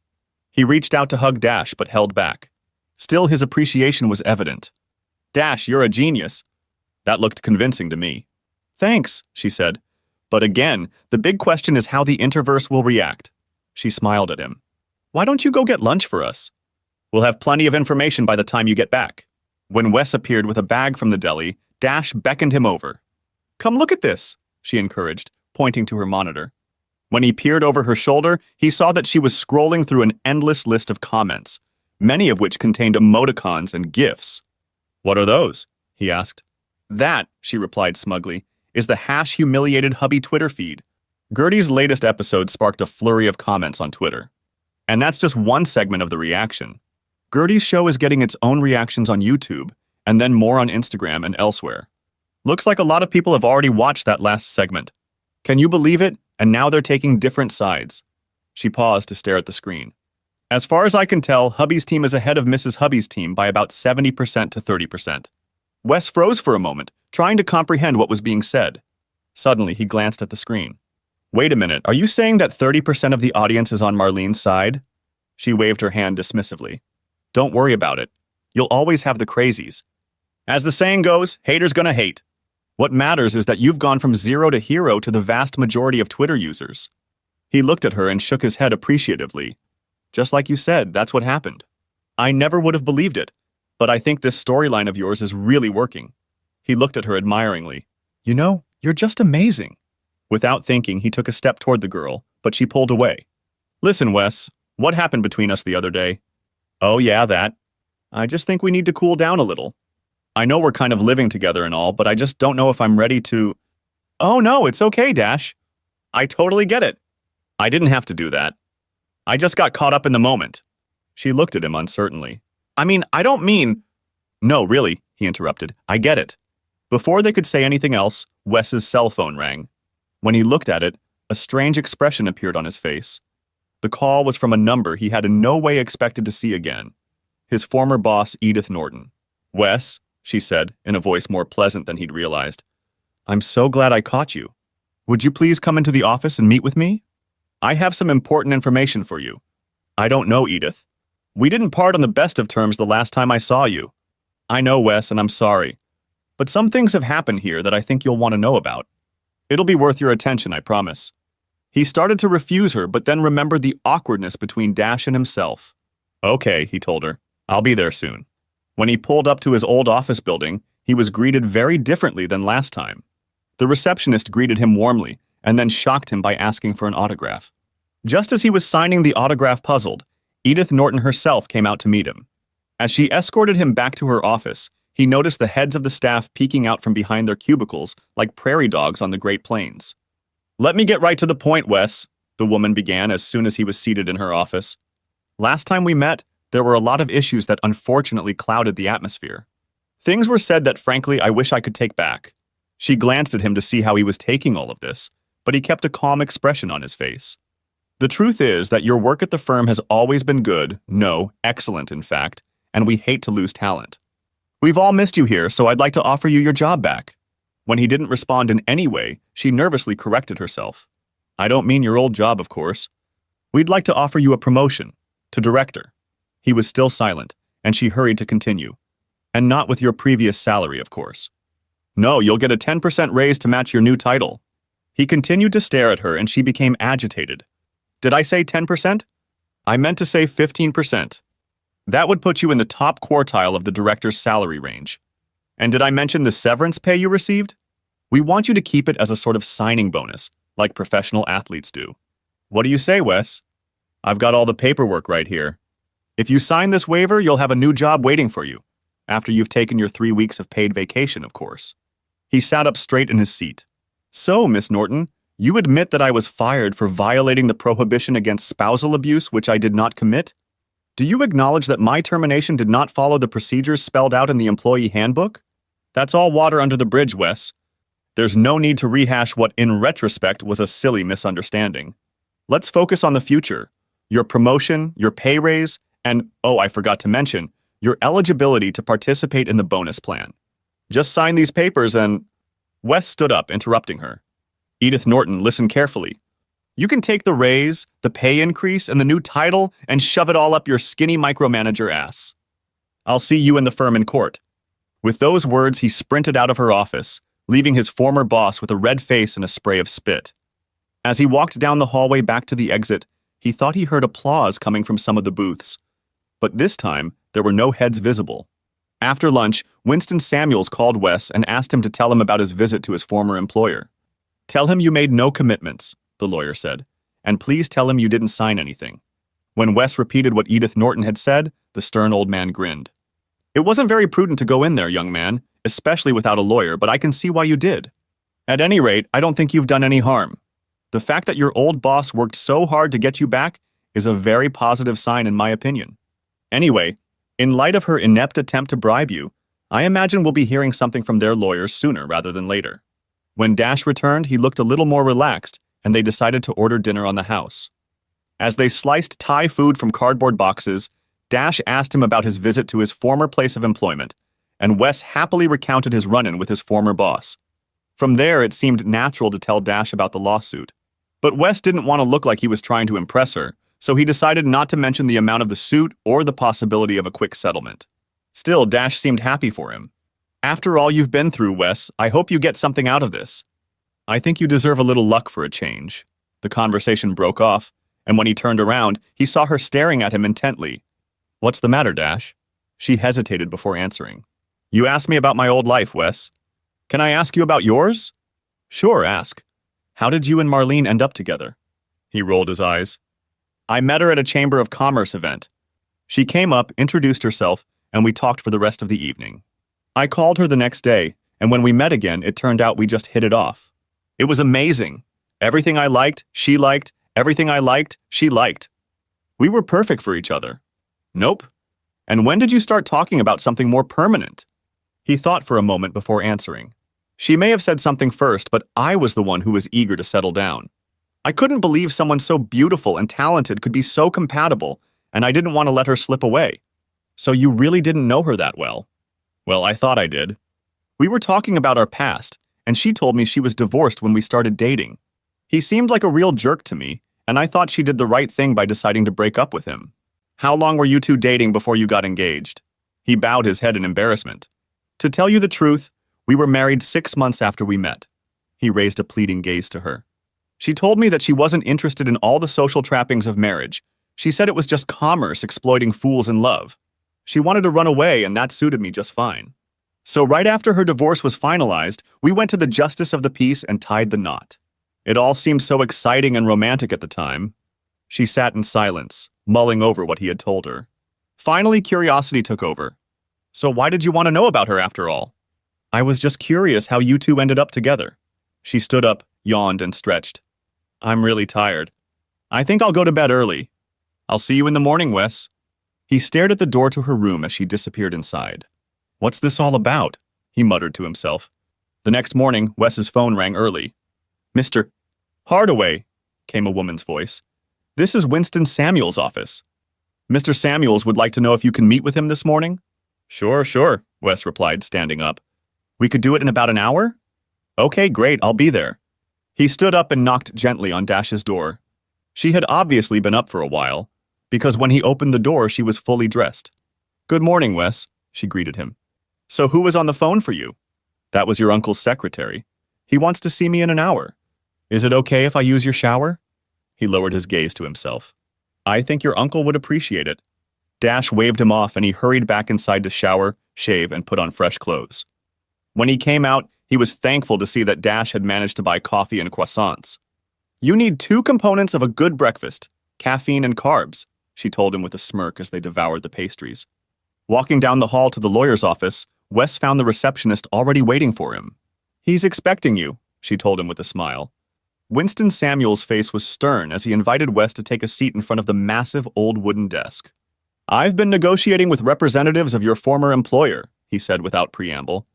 He reached out to hug Dash but held back. Still, his appreciation was evident. Dash, you're a genius. That looked convincing to me. Thanks, she said. But again, the big question is how the Interverse will react. She smiled at him. Why don't you go get lunch for us? We'll have plenty of information by the time you get back. When Wes appeared with a bag from the deli, Dash beckoned him over. Come look at this, she encouraged, pointing to her monitor. When he peered over her shoulder, he saw that she was scrolling through an endless list of comments, many of which contained emoticons and GIFs. What are those? He asked. That, she replied smugly, is the #humiliated hubby Twitter feed. Gertie's latest episode sparked a flurry of comments on Twitter. And that's just one segment of the reaction. Gertie's show is getting its own reactions on YouTube, and then more on Instagram and elsewhere. Looks like a lot of people have already watched that last segment. Can you believe it? And now they're taking different sides. She paused to stare at the screen. As far as I can tell, Hubby's team is ahead of Mrs. Hubby's team by about 70% to 30%. Wes froze for a moment, trying to comprehend what was being said. Suddenly, he glanced at the screen. Wait a minute, are you saying that 30% of the audience is on Marlene's side? She waved her hand dismissively. Don't worry about it. You'll always have the crazies. As the saying goes, haters gonna hate. What matters is that you've gone from zero to hero to the vast majority of Twitter users. He looked at her and shook his head appreciatively. Just like you said, that's what happened. I never would have believed it, but I think this storyline of yours is really working. He looked at her admiringly. You know, you're just amazing. Without thinking, he took a step toward the girl, but she pulled away. Listen, Wes, what happened between us the other day? Oh yeah, that. I just think we need to cool down a little. I know we're kind of living together and all, but I just don't know if I'm ready to... Oh no, it's okay, Dash. I totally get it. I didn't have to do that. I just got caught up in the moment. She looked at him uncertainly. I mean, I don't mean... No, really, he interrupted. I get it. Before they could say anything else, Wes's cell phone rang. When he looked at it, a strange expression appeared on his face. The call was from a number he had in no way expected to see again. His former boss, Edith Norton. Wes, she said, in a voice more pleasant than he'd realized. I'm so glad I caught you. Would you please come into the office and meet with me? I have some important information for you. I don't know, Edith. We didn't part on the best of terms the last time I saw you. I know, Wes, and I'm sorry. But some things have happened here that I think you'll want to know about. It'll be worth your attention, I promise. He started to refuse her, but then remembered the awkwardness between Dash and himself. Okay, he told her. I'll be there soon. When he pulled up to his old office building, he was greeted very differently than last time. The receptionist greeted him warmly, and then shocked him by asking for an autograph. Just as he was signing the autograph puzzled, Edith Norton herself came out to meet him. As she escorted him back to her office, he noticed the heads of the staff peeking out from behind their cubicles like prairie dogs on the Great Plains. Let me get right to the point, Wes, the woman began as soon as he was seated in her office. Last time we met, there were a lot of issues that unfortunately clouded the atmosphere. Things were said that frankly I wish I could take back. She glanced at him to see how he was taking all of this, but he kept a calm expression on his face. The truth is that your work at the firm has always been good, no, excellent in fact, and we hate to lose talent. We've all missed you here, so I'd like to offer you your job back. When he didn't respond in any way, she nervously corrected herself. I don't mean your old job, of course. We'd like to offer you a promotion, to director. He was still silent, and she hurried to continue. And not with your previous salary, of course. No, you'll get a 10% raise to match your new title. He continued to stare at her, and she became agitated. Did I say 10%? I meant to say 15%. That would put you in the top quartile of the director's salary range. And did I mention the severance pay you received? We want you to keep it as a sort of signing bonus, like professional athletes do. What do you say, Wes? I've got all the paperwork right here. If you sign this waiver, you'll have a new job waiting for you, after you've taken your 3 weeks of paid vacation, of course. He sat up straight in his seat. So, Miss Norton, you admit that I was fired for violating the prohibition against spousal abuse, which I did not commit? Do you acknowledge that my termination did not follow the procedures spelled out in the employee handbook? That's all water under the bridge, Wes. There's no need to rehash what, in retrospect, was a silly misunderstanding. Let's focus on the future. Your promotion, your pay raise, and, oh, I forgot to mention, your eligibility to participate in the bonus plan. Just sign these papers and… Wes stood up, interrupting her. Edith Norton, listen carefully. You can take the raise, the pay increase, and the new title and shove it all up your skinny micromanager ass. I'll see you in the firm in court. With those words, he sprinted out of her office, leaving his former boss with a red face and a spray of spit. As he walked down the hallway back to the exit, he thought he heard applause coming from some of the booths. But this time, there were no heads visible. After lunch, Winston Samuels called Wes and asked him to tell him about his visit to his former employer. Tell him you made no commitments, the lawyer said, and please tell him you didn't sign anything. When Wes repeated what Edith Norton had said, the stern old man grinned. It wasn't very prudent to go in there, young man, especially without a lawyer, but I can see why you did. At any rate, I don't think you've done any harm. The fact that your old boss worked so hard to get you back is a very positive sign in my opinion. Anyway, in light of her inept attempt to bribe you, I imagine we'll be hearing something from their lawyers sooner rather than later. When Dash returned, he looked a little more relaxed, and they decided to order dinner on the house. As they sliced Thai food from cardboard boxes, Dash asked him about his visit to his former place of employment, and Wes happily recounted his run-in with his former boss. From there, it seemed natural to tell Dash about the lawsuit. But Wes didn't want to look like he was trying to impress her, so he decided not to mention the amount of the suit or the possibility of a quick settlement. Still, Dash seemed happy for him. After all you've been through, Wes, I hope you get something out of this. I think you deserve a little luck for a change. The conversation broke off, and when he turned around, he saw her staring at him intently. What's the matter, Dash? She hesitated before answering. You asked me about my old life, Wes. Can I ask you about yours? Sure, ask. How did you and Marlene end up together? He rolled his eyes. I met her at a Chamber of Commerce event. She came up, introduced herself, and we talked for the rest of the evening. I called her the next day, and when we met again, it turned out we just hit it off. It was amazing. Everything I liked, she liked. Everything I liked, she liked. We were perfect for each other. Nope. And when did you start talking about something more permanent? He thought for a moment before answering. She may have said something first, but I was the one who was eager to settle down. I couldn't believe someone so beautiful and talented could be so compatible, and I didn't want to let her slip away. So you really didn't know her that well? Well, I thought I did. We were talking about our past, and she told me she was divorced when we started dating. He seemed like a real jerk to me, and I thought she did the right thing by deciding to break up with him. How long were you two dating before you got engaged? He bowed his head in embarrassment. To tell you the truth, we were married 6 months after we met. He raised a pleading gaze to her. She told me that she wasn't interested in all the social trappings of marriage. She said it was just commerce exploiting fools in love. She wanted to run away, and that suited me just fine. So right after her divorce was finalized, we went to the justice of the peace and tied the knot. It all seemed so exciting and romantic at the time. She sat in silence, mulling over what he had told her. Finally, curiosity took over. So why did you want to know about her after all? I was just curious how you two ended up together. She stood up, yawned, and stretched. I'm really tired. I think I'll go to bed early. I'll see you in the morning, Wes. He stared at the door to her room as she disappeared inside. What's this all about? He muttered to himself. The next morning, Wes's phone rang early. Mr. Hardaway, came a woman's voice. This is Winston Samuel's office. Mr. Samuels would like to know if you can meet with him this morning? Sure, Wes replied, standing up. We could do it in about an hour? Okay, great, I'll be there. He stood up and knocked gently on Dash's door. She had obviously been up for a while, because when he opened the door, she was fully dressed. Good morning, Wes, she greeted him. So who was on the phone for you? That was your uncle's secretary. He wants to see me in an hour. Is it okay if I use your shower? He lowered his gaze to himself. I think your uncle would appreciate it. Dash waved him off and he hurried back inside to shower, shave, and put on fresh clothes. When he came out, he was thankful to see that Dash had managed to buy coffee and croissants. You need 2 components of a good breakfast, caffeine and carbs, she told him with a smirk as they devoured the pastries. Walking down the hall to the lawyer's office, Wes found the receptionist already waiting for him. He's expecting you, she told him with a smile. Winston Samuel's face was stern as he invited Wes to take a seat in front of the massive old wooden desk. I've been negotiating with representatives of your former employer, he said without preamble.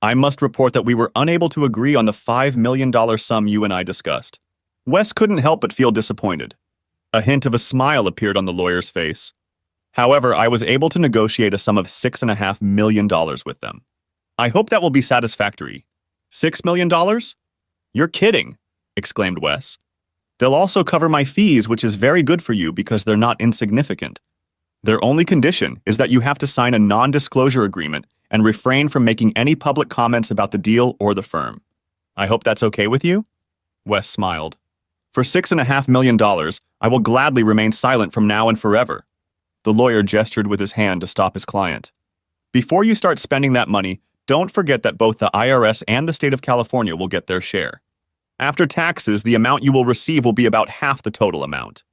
I must report that we were unable to agree on the $5 million sum you and I discussed. Wes couldn't help but feel disappointed. A hint of a smile appeared on the lawyer's face. However, I was able to negotiate a sum of $6.5 million with them. I hope that will be satisfactory. $6 million? You're kidding, exclaimed Wes. They'll also cover my fees, which is very good for you because they're not insignificant. Their only condition is that you have to sign a non-disclosure agreement and refrain from making any public comments about the deal or the firm. I hope that's okay with you? Wes smiled. For $6.5 million, I will gladly remain silent from now and forever. The lawyer gestured with his hand to stop his client. Before you start spending that money, don't forget that both the IRS and the state of California will get their share. After taxes, the amount you will receive will be about half the total amount.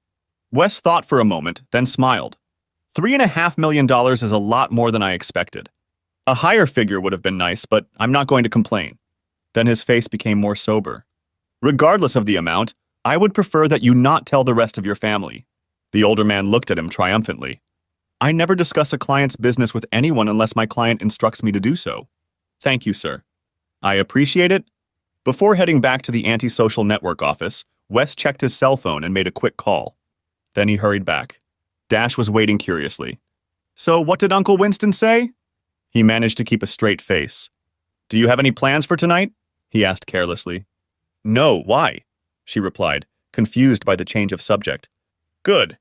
Wes thought for a moment, then smiled. $3.5 million is a lot more than I expected. A higher figure would have been nice, but I'm not going to complain. Then his face became more sober. Regardless of the amount, I would prefer that you not tell the rest of your family. The older man looked at him triumphantly. I never discuss a client's business with anyone unless my client instructs me to do so. Thank you, sir. I appreciate it. Before heading back to the antisocial network office, Wes checked his cell phone and made a quick call. Then he hurried back. Dash was waiting curiously. So what did Uncle Winston say? He managed to keep a straight face. Do you have any plans for tonight? He asked carelessly. No, why? She replied, confused by the change of subject. Good.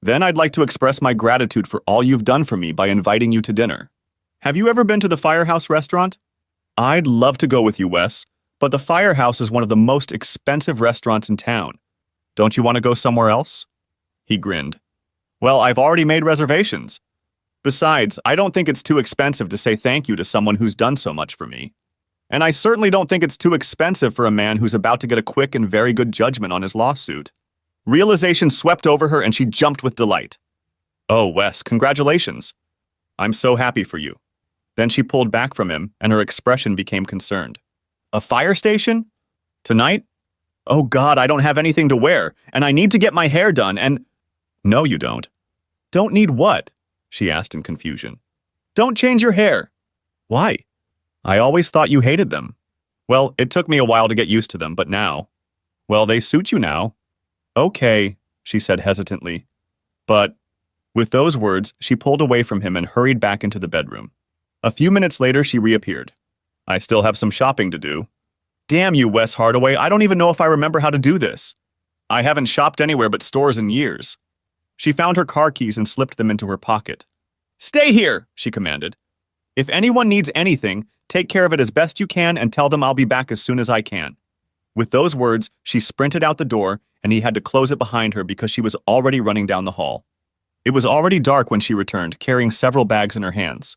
Then I'd like to express my gratitude for all you've done for me by inviting you to dinner. Have you ever been to the Firehouse restaurant? I'd love to go with you, Wes, but the Firehouse is one of the most expensive restaurants in town. Don't you want to go somewhere else? He grinned. Well, I've already made reservations. Besides, I don't think it's too expensive to say thank you to someone who's done so much for me. And I certainly don't think it's too expensive for a man who's about to get a quick and very good judgment on his lawsuit. Realization swept over her and she jumped with delight. Oh, Wes, congratulations. I'm so happy for you. Then she pulled back from him and her expression became concerned. A fire station? Tonight? Oh God, I don't have anything to wear, and I need to get my hair done and… No, you don't. Don't need what? She asked in confusion. Don't change your hair. Why? I always thought you hated them. Well, it took me a while to get used to them, but now… Well, they suit you now. Okay, she said hesitantly. But… With those words, she pulled away from him and hurried back into the bedroom. A few minutes later, she reappeared. I still have some shopping to do. Damn you, Wes Hardaway, I don't even know if I remember how to do this. I haven't shopped anywhere but stores in years. She found her car keys and slipped them into her pocket. Stay here, she commanded. If anyone needs anything, take care of it as best you can and tell them I'll be back as soon as I can. With those words, she sprinted out the door and he had to close it behind her because she was already running down the hall. It was already dark when she returned, carrying several bags in her hands.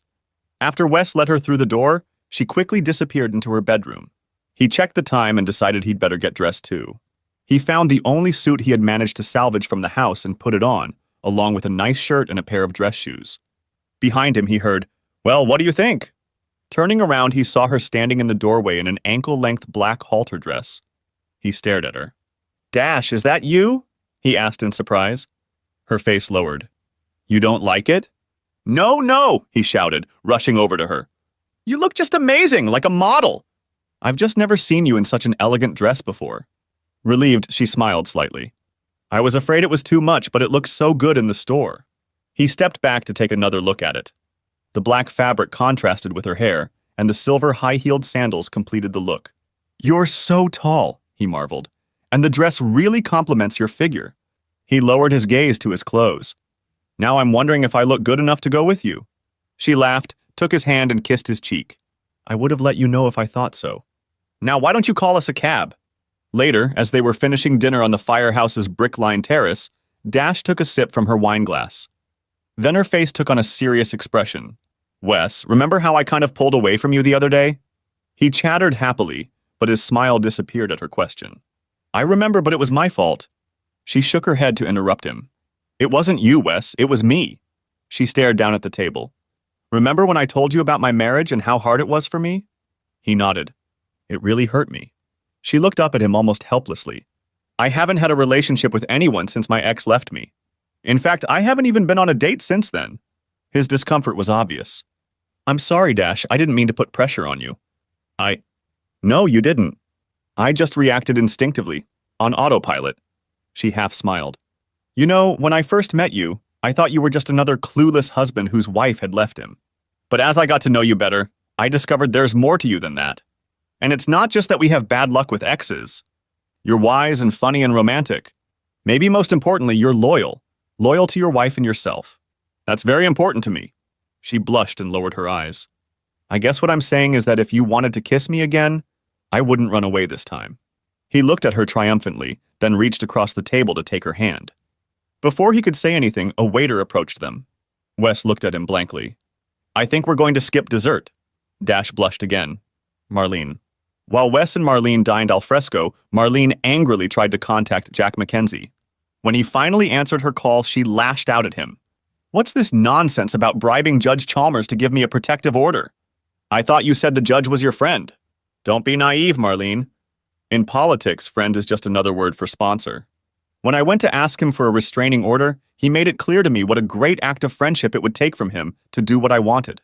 After Wes let her through the door, she quickly disappeared into her bedroom. He checked the time and decided he'd better get dressed too. He found the only suit he had managed to salvage from the house and put it on, along with a nice shirt and a pair of dress shoes. Behind him, he heard, Well, what do you think? Turning around, he saw her standing in the doorway in an ankle-length black halter dress. He stared at her. Dash, is that you? He asked in surprise. Her face lowered. You don't like it? No, no, he shouted, rushing over to her. You look just amazing, like a model. I've just never seen you in such an elegant dress before. Relieved, she smiled slightly. I was afraid it was too much, but it looked so good in the store. He stepped back to take another look at it. The black fabric contrasted with her hair, and the silver high-heeled sandals completed the look. You're so tall, he marveled, and the dress really complements your figure. He lowered his gaze to his clothes. Now I'm wondering if I look good enough to go with you. She laughed, took his hand and kissed his cheek. I would have let you know if I thought so. Now why don't you call us a cab? Later, as they were finishing dinner on the firehouse's brick-lined terrace, Dash took a sip from her wine glass. Then her face took on a serious expression. Wes, remember how I kind of pulled away from you the other day? He chattered happily, but his smile disappeared at her question. I remember, but it was my fault. She shook her head to interrupt him. It wasn't you, Wes, it was me. She stared down at the table. Remember when I told you about my marriage and how hard it was for me? He nodded. It really hurt me. She looked up at him almost helplessly. I haven't had a relationship with anyone since my ex left me. In fact, I haven't even been on a date since then. His discomfort was obvious. I'm sorry, Dash, I didn't mean to put pressure on you. No, you didn't. I just reacted instinctively, on autopilot. She half smiled. You know, when I first met you, I thought you were just another clueless husband whose wife had left him. But as I got to know you better, I discovered there's more to you than that. And it's not just that we have bad luck with exes. You're wise and funny and romantic. Maybe most importantly, you're loyal. Loyal to your wife and yourself. That's very important to me. She blushed and lowered her eyes. I guess what I'm saying is that if you wanted to kiss me again, I wouldn't run away this time. He looked at her triumphantly, then reached across the table to take her hand. Before he could say anything, a waiter approached them. Wes looked at him blankly. I think we're going to skip dessert. Dash blushed again. Marlene. While Wes and Marlene dined al fresco, Marlene angrily tried to contact Jack Mackenzie. When he finally answered her call, she lashed out at him. What's this nonsense about bribing Judge Chalmers to give me a protective order? I thought you said the judge was your friend. Don't be naive, Marlene. In politics, friend is just another word for sponsor. When I went to ask him for a restraining order, he made it clear to me what a great act of friendship it would take from him to do what I wanted.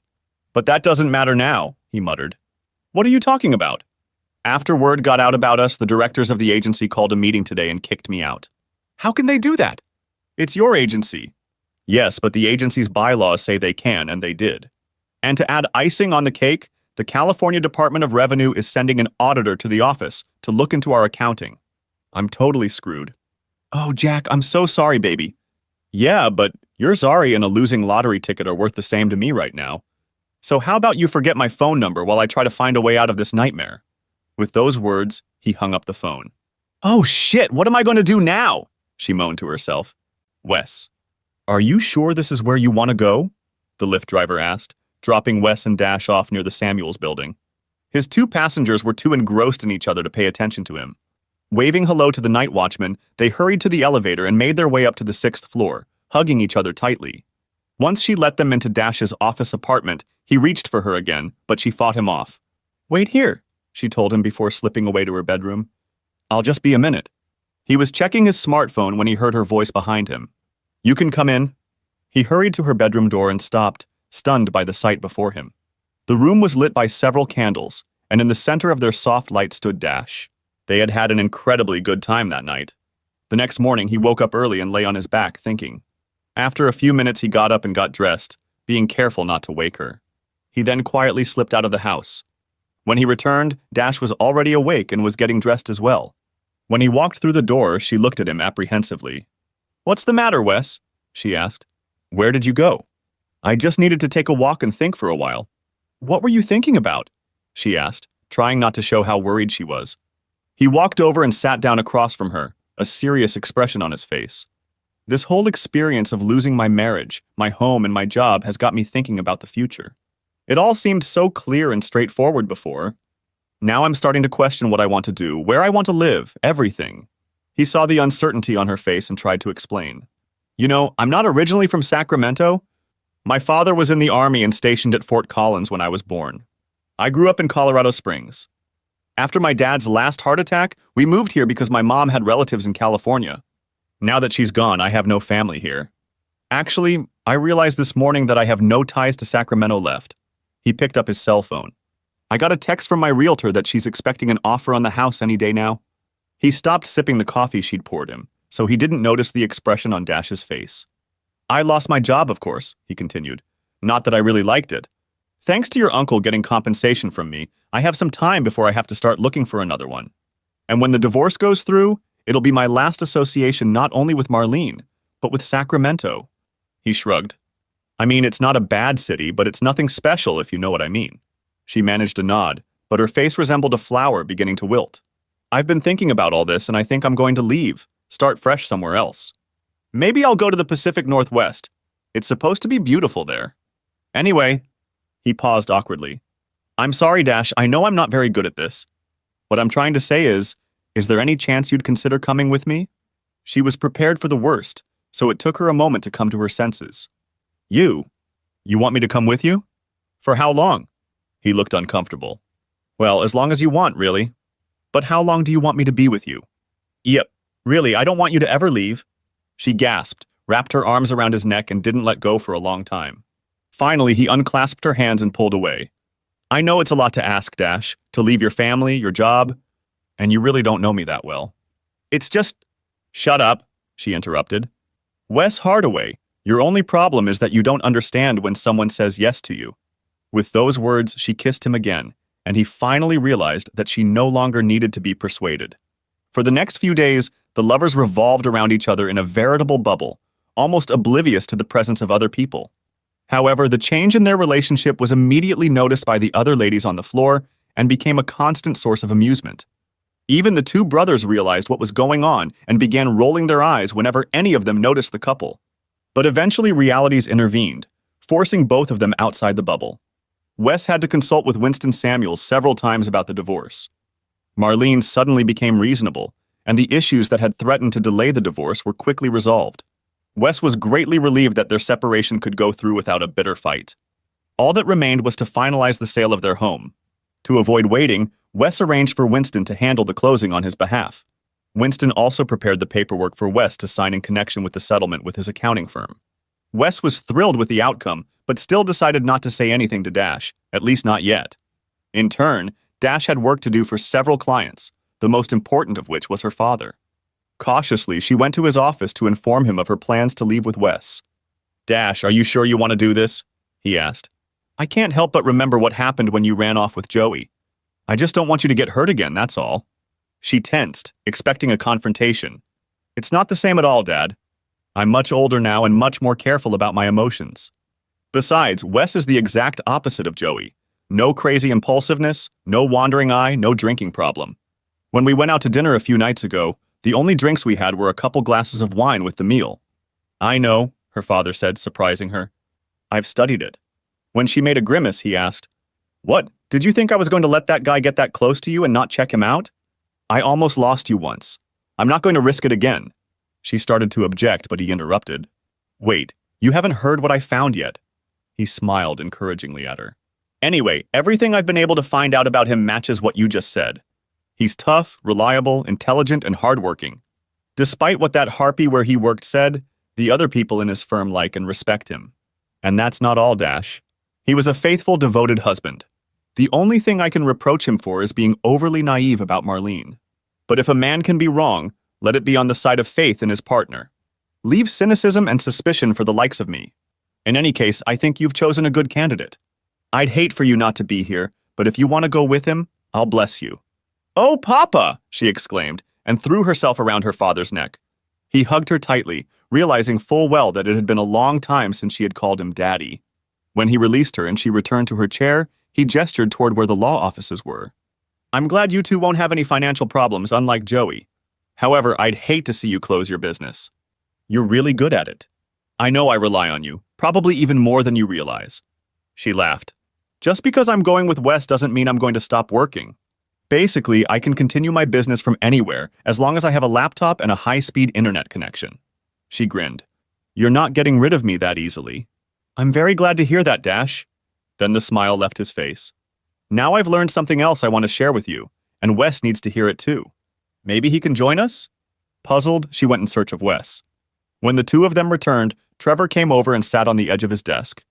But that doesn't matter now, he muttered. What are you talking about? After word got out about us, the directors of the agency called a meeting today and kicked me out. How can they do that? It's your agency. Yes, but the agency's bylaws say they can, and they did. And to add icing on the cake, the California Department of Revenue is sending an auditor to the office to look into our accounting. I'm totally screwed. Oh, Jack, I'm so sorry, baby. Yeah, but your sorry and a losing lottery ticket are worth the same to me right now. So how about you forget my phone number while I try to find a way out of this nightmare? With those words, he hung up the phone. Oh shit, what am I going to do now? She moaned to herself. Wes, are you sure this is where you want to go? The Lyft driver asked, dropping Wes and Dash off near the Samuels building. His two passengers were too engrossed in each other to pay attention to him. Waving hello to the night watchman, they hurried to the elevator and made their way up to the 6th floor, hugging each other tightly. Once she let them into Dash's office apartment, he reached for her again, but she fought him off. Wait here, she told him before slipping away to her bedroom. I'll just be a minute. He was checking his smartphone when he heard her voice behind him. You can come in. He hurried to her bedroom door and stopped, stunned by the sight before him. The room was lit by several candles, and in the center of their soft light stood Dash. They had had an incredibly good time that night. The next morning, he woke up early and lay on his back, thinking. After a few minutes, he got up and got dressed, being careful not to wake her. He then quietly slipped out of the house. When he returned, Dash was already awake and was getting dressed as well. When he walked through the door, she looked at him apprehensively. What's the matter, Wes? She asked. Where did you go? I just needed to take a walk and think for a while. What were you thinking about? She asked, trying not to show how worried she was. He walked over and sat down across from her, a serious expression on his face. This whole experience of losing my marriage, my home, and my job has got me thinking about the future. It all seemed so clear and straightforward before. Now I'm starting to question what I want to do, where I want to live, everything. He saw the uncertainty on her face and tried to explain. You know, I'm not originally from Sacramento. My father was in the Army and stationed at Fort Collins when I was born. I grew up in Colorado Springs. After my dad's last heart attack, we moved here because my mom had relatives in California. Now that she's gone, I have no family here. Actually, I realized this morning that I have no ties to Sacramento left. He picked up his cell phone. I got a text from my realtor that she's expecting an offer on the house any day now. He stopped sipping the coffee she'd poured him, so he didn't notice the expression on Dash's face. I lost my job, of course, he continued. Not that I really liked it. Thanks to your uncle getting compensation from me, I have some time before I have to start looking for another one. And when the divorce goes through, it'll be my last association not only with Marlene, but with Sacramento. He shrugged. I mean, it's not a bad city, but it's nothing special if you know what I mean. She managed a nod, but her face resembled a flower beginning to wilt. I've been thinking about all this, and I think I'm going to leave, start fresh somewhere else. Maybe I'll go to the Pacific Northwest. It's supposed to be beautiful there. Anyway, he paused awkwardly. I'm sorry, Dash, I know I'm not very good at this. What I'm trying to say is there any chance you'd consider coming with me? She was prepared for the worst, so it took her a moment to come to her senses. You want me to come with you? For how long? He looked uncomfortable. Well, as long as you want, really. But how long do you want me to be with you? Yep, really, I don't want you to ever leave. She gasped, wrapped her arms around his neck and didn't let go for a long time. Finally, he unclasped her hands and pulled away. I know it's a lot to ask, Dash, to leave your family, your job, and you really don't know me that well. It's just— Shut up, she interrupted. Wes Hardaway, your only problem is that you don't understand when someone says yes to you. With those words, she kissed him again, and he finally realized that she no longer needed to be persuaded. For the next few days, the lovers revolved around each other in a veritable bubble, almost oblivious to the presence of other people. However, the change in their relationship was immediately noticed by the other ladies on the floor and became a constant source of amusement. Even the two brothers realized what was going on and began rolling their eyes whenever any of them noticed the couple. But eventually realities intervened, forcing both of them outside the bubble. Wes had to consult with Winston Samuels several times about the divorce. Marlene suddenly became reasonable, and the issues that had threatened to delay the divorce were quickly resolved. Wes was greatly relieved that their separation could go through without a bitter fight. All that remained was to finalize the sale of their home. To avoid waiting, Wes arranged for Winston to handle the closing on his behalf. Winston also prepared the paperwork for Wes to sign in connection with the settlement with his accounting firm. Wes was thrilled with the outcome, but still decided not to say anything to Dash, at least not yet. In turn, Dash had work to do for several clients, the most important of which was her father. Cautiously, she went to his office to inform him of her plans to leave with Wes. Dash, are you sure you want to do this? He asked. I can't help but remember what happened when you ran off with Joey. I just don't want you to get hurt again, that's all. She tensed, expecting a confrontation. It's not the same at all, Dad. I'm much older now and much more careful about my emotions. Besides, Wes is the exact opposite of Joey. No crazy impulsiveness, no wandering eye, no drinking problem. When we went out to dinner a few nights ago, the only drinks we had were a couple glasses of wine with the meal. I know, her father said, surprising her. I've studied it. When she made a grimace, he asked, What? Did you think I was going to let that guy get that close to you and not check him out? I almost lost you once. I'm not going to risk it again. She started to object, but he interrupted. Wait, you haven't heard what I found yet. He smiled encouragingly at her. Anyway, everything I've been able to find out about him matches what you just said. He's tough, reliable, intelligent, and hardworking. Despite what that harpy where he worked said, the other people in his firm like and respect him. And that's not all, Dash. He was a faithful, devoted husband. The only thing I can reproach him for is being overly naive about Marlene. But if a man can be wrong, let it be on the side of faith in his partner. Leave cynicism and suspicion for the likes of me. In any case, I think you've chosen a good candidate. I'd hate for you not to be here, but if you want to go with him, I'll bless you. Oh, Papa! She exclaimed, and threw herself around her father's neck. He hugged her tightly, realizing full well that it had been a long time since she had called him Daddy. When he released her and she returned to her chair, he gestured toward where the law offices were. I'm glad you two won't have any financial problems, unlike Joey. However, I'd hate to see you close your business. You're really good at it. I know I rely on you, probably even more than you realize. She laughed. Just because I'm going with Wes doesn't mean I'm going to stop working. Basically, I can continue my business from anywhere as long as I have a laptop and a high-speed internet connection. She grinned. You're not getting rid of me that easily. I'm very glad to hear that, Dash. Then the smile left his face. Now I've learned something else I want to share with you, and Wes needs to hear it too. Maybe he can join us? Puzzled, she went in search of Wes. When the two of them returned, Trevor came over and sat on the edge of his desk.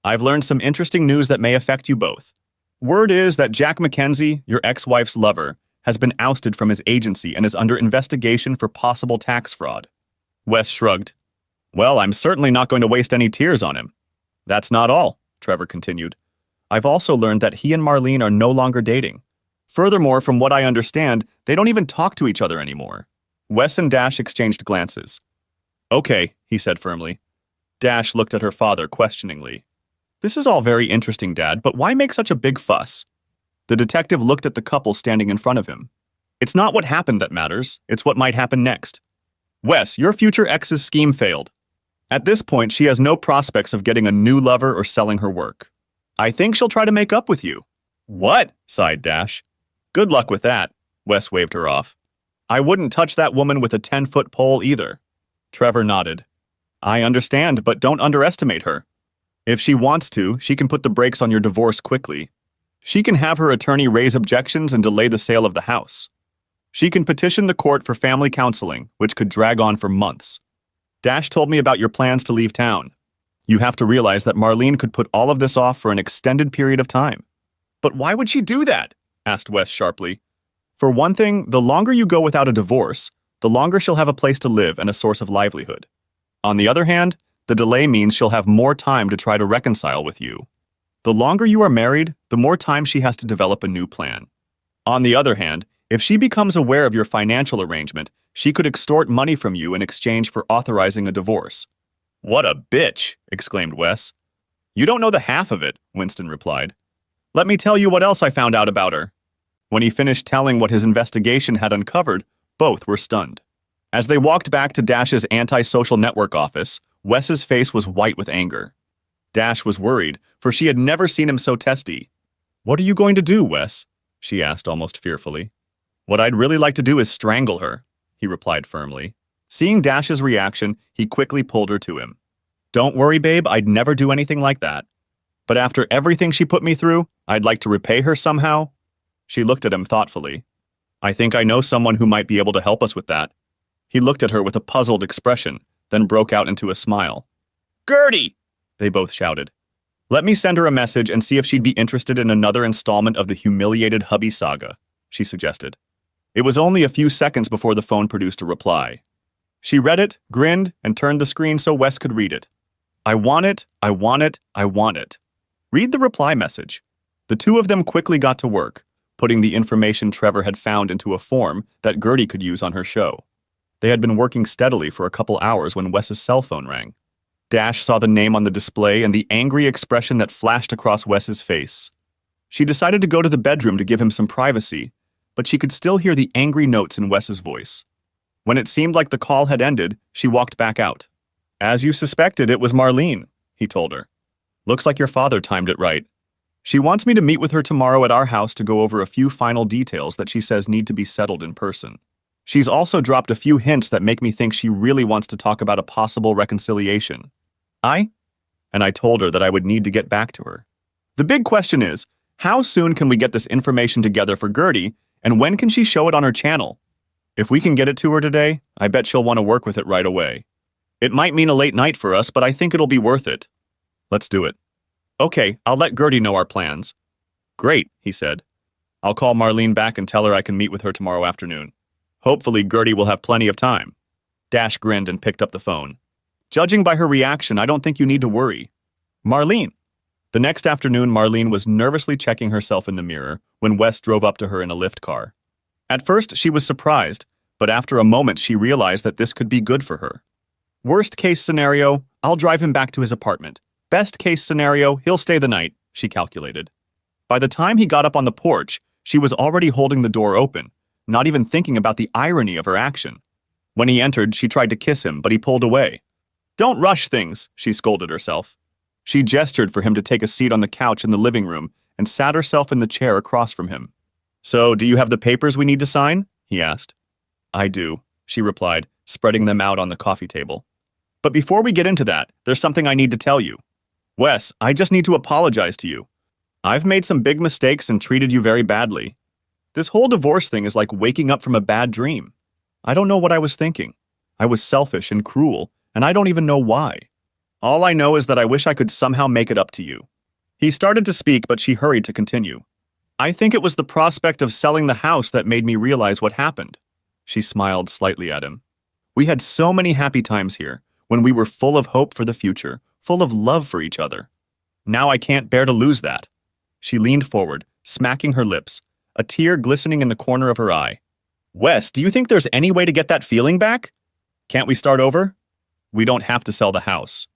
I've learned some interesting news that may affect you both. Word is that Jack Mackenzie, your ex-wife's lover, has been ousted from his agency and is under investigation for possible tax fraud. Wes shrugged. Well, I'm certainly not going to waste any tears on him. That's not all, Trevor continued. I've also learned that he and Marlene are no longer dating. Furthermore, from what I understand, they don't even talk to each other anymore. Wes and Dash exchanged glances. Okay, he said firmly. Dash looked at her father questioningly. This is all very interesting, Dad, but why make such a big fuss? The detective looked at the couple standing in front of him. It's not what happened that matters, it's what might happen next. Wes, your future ex's scheme failed. At this point, she has no prospects of getting a new lover or selling her work. I think she'll try to make up with you. What? Sighed Dash. Good luck with that, Wes waved her off. I wouldn't touch that woman with a 10-foot pole either. Trevor nodded. I understand, but don't underestimate her. If she wants to, she can put the brakes on your divorce quickly. She can have her attorney raise objections and delay the sale of the house. She can petition the court for family counseling, which could drag on for months. Dash told me about your plans to leave town. You have to realize that Marlene could put all of this off for an extended period of time. But why would she do that? Asked Wes sharply. For one thing, the longer you go without a divorce, the longer she'll have a place to live and a source of livelihood. On the other hand, the delay means she'll have more time to try to reconcile with you. The longer you are married, the more time she has to develop a new plan. On the other hand, if she becomes aware of your financial arrangement, she could extort money from you in exchange for authorizing a divorce. What a bitch, exclaimed Wes. You don't know the half of it, Winston replied. Let me tell you what else I found out about her. When he finished telling what his investigation had uncovered, both were stunned. As they walked back to Dash's anti-social network office, Wes's face was white with anger. Dash was worried, for she had never seen him so testy. What are you going to do, Wes? She asked almost fearfully. What I'd really like to do is strangle her, he replied firmly. Seeing Dash's reaction, he quickly pulled her to him. Don't worry, babe, I'd never do anything like that. But after everything she put me through, I'd like to repay her somehow. She looked at him thoughtfully. I think I know someone who might be able to help us with that. He looked at her with a puzzled expression, then broke out into a smile. Gertie! They both shouted. Let me send her a message and see if she'd be interested in another installment of the humiliated hubby saga, she suggested. It was only a few seconds before the phone produced a reply. She read it, grinned, and turned the screen so Wes could read it. I want it, I want it, I want it. Read the reply message. The two of them quickly got to work, putting the information Trevor had found into a form that Gertie could use on her show. They had been working steadily for a couple hours when Wes's cell phone rang. Dash saw the name on the display and the angry expression that flashed across Wes's face. She decided to go to the bedroom to give him some privacy, but she could still hear the angry notes in Wes's voice. When it seemed like the call had ended, she walked back out. As you suspected, it was Marlene, he told her. Looks like your father timed it right. She wants me to meet with her tomorrow at our house to go over a few final details that she says need to be settled in person. She's also dropped a few hints that make me think she really wants to talk about a possible reconciliation. And I told her that I would need to get back to her. The big question is, how soon can we get this information together for Gertie, and when can she show it on her channel? If we can get it to her today, I bet she'll want to work with it right away. It might mean a late night for us, but I think it'll be worth it. Let's do it. Okay, I'll let Gertie know our plans. Great, he said. I'll call Marlene back and tell her I can meet with her tomorrow afternoon. Hopefully Gertie will have plenty of time. Dash grinned and picked up the phone. Judging by her reaction, I don't think you need to worry. Marlene. The next afternoon, Marlene was nervously checking herself in the mirror when Wes drove up to her in a lift car. At first, she was surprised, but after a moment, she realized that this could be good for her. Worst case scenario, I'll drive him back to his apartment. Best case scenario, he'll stay the night, she calculated. By the time he got up on the porch, she was already holding the door open, not even thinking about the irony of her action. When he entered, she tried to kiss him, but he pulled away. Don't rush things, she scolded herself. She gestured for him to take a seat on the couch in the living room and sat herself in the chair across from him. So, do you have the papers we need to sign? He asked. I do, she replied, spreading them out on the coffee table. But before we get into that, there's something I need to tell you. Wes, I just need to apologize to you. I've made some big mistakes and treated you very badly. This whole divorce thing is like waking up from a bad dream. I don't know what I was thinking. I was selfish and cruel, and I don't even know why. All I know is that I wish I could somehow make it up to you. He started to speak, but she hurried to continue. I think it was the prospect of selling the house that made me realize what happened. She smiled slightly at him. We had so many happy times here, when we were full of hope for the future, full of love for each other. Now I can't bear to lose that. She leaned forward, smacking her lips, a tear glistening in the corner of her eye. Wes, do you think there's any way to get that feeling back? Can't we start over? We don't have to sell the house.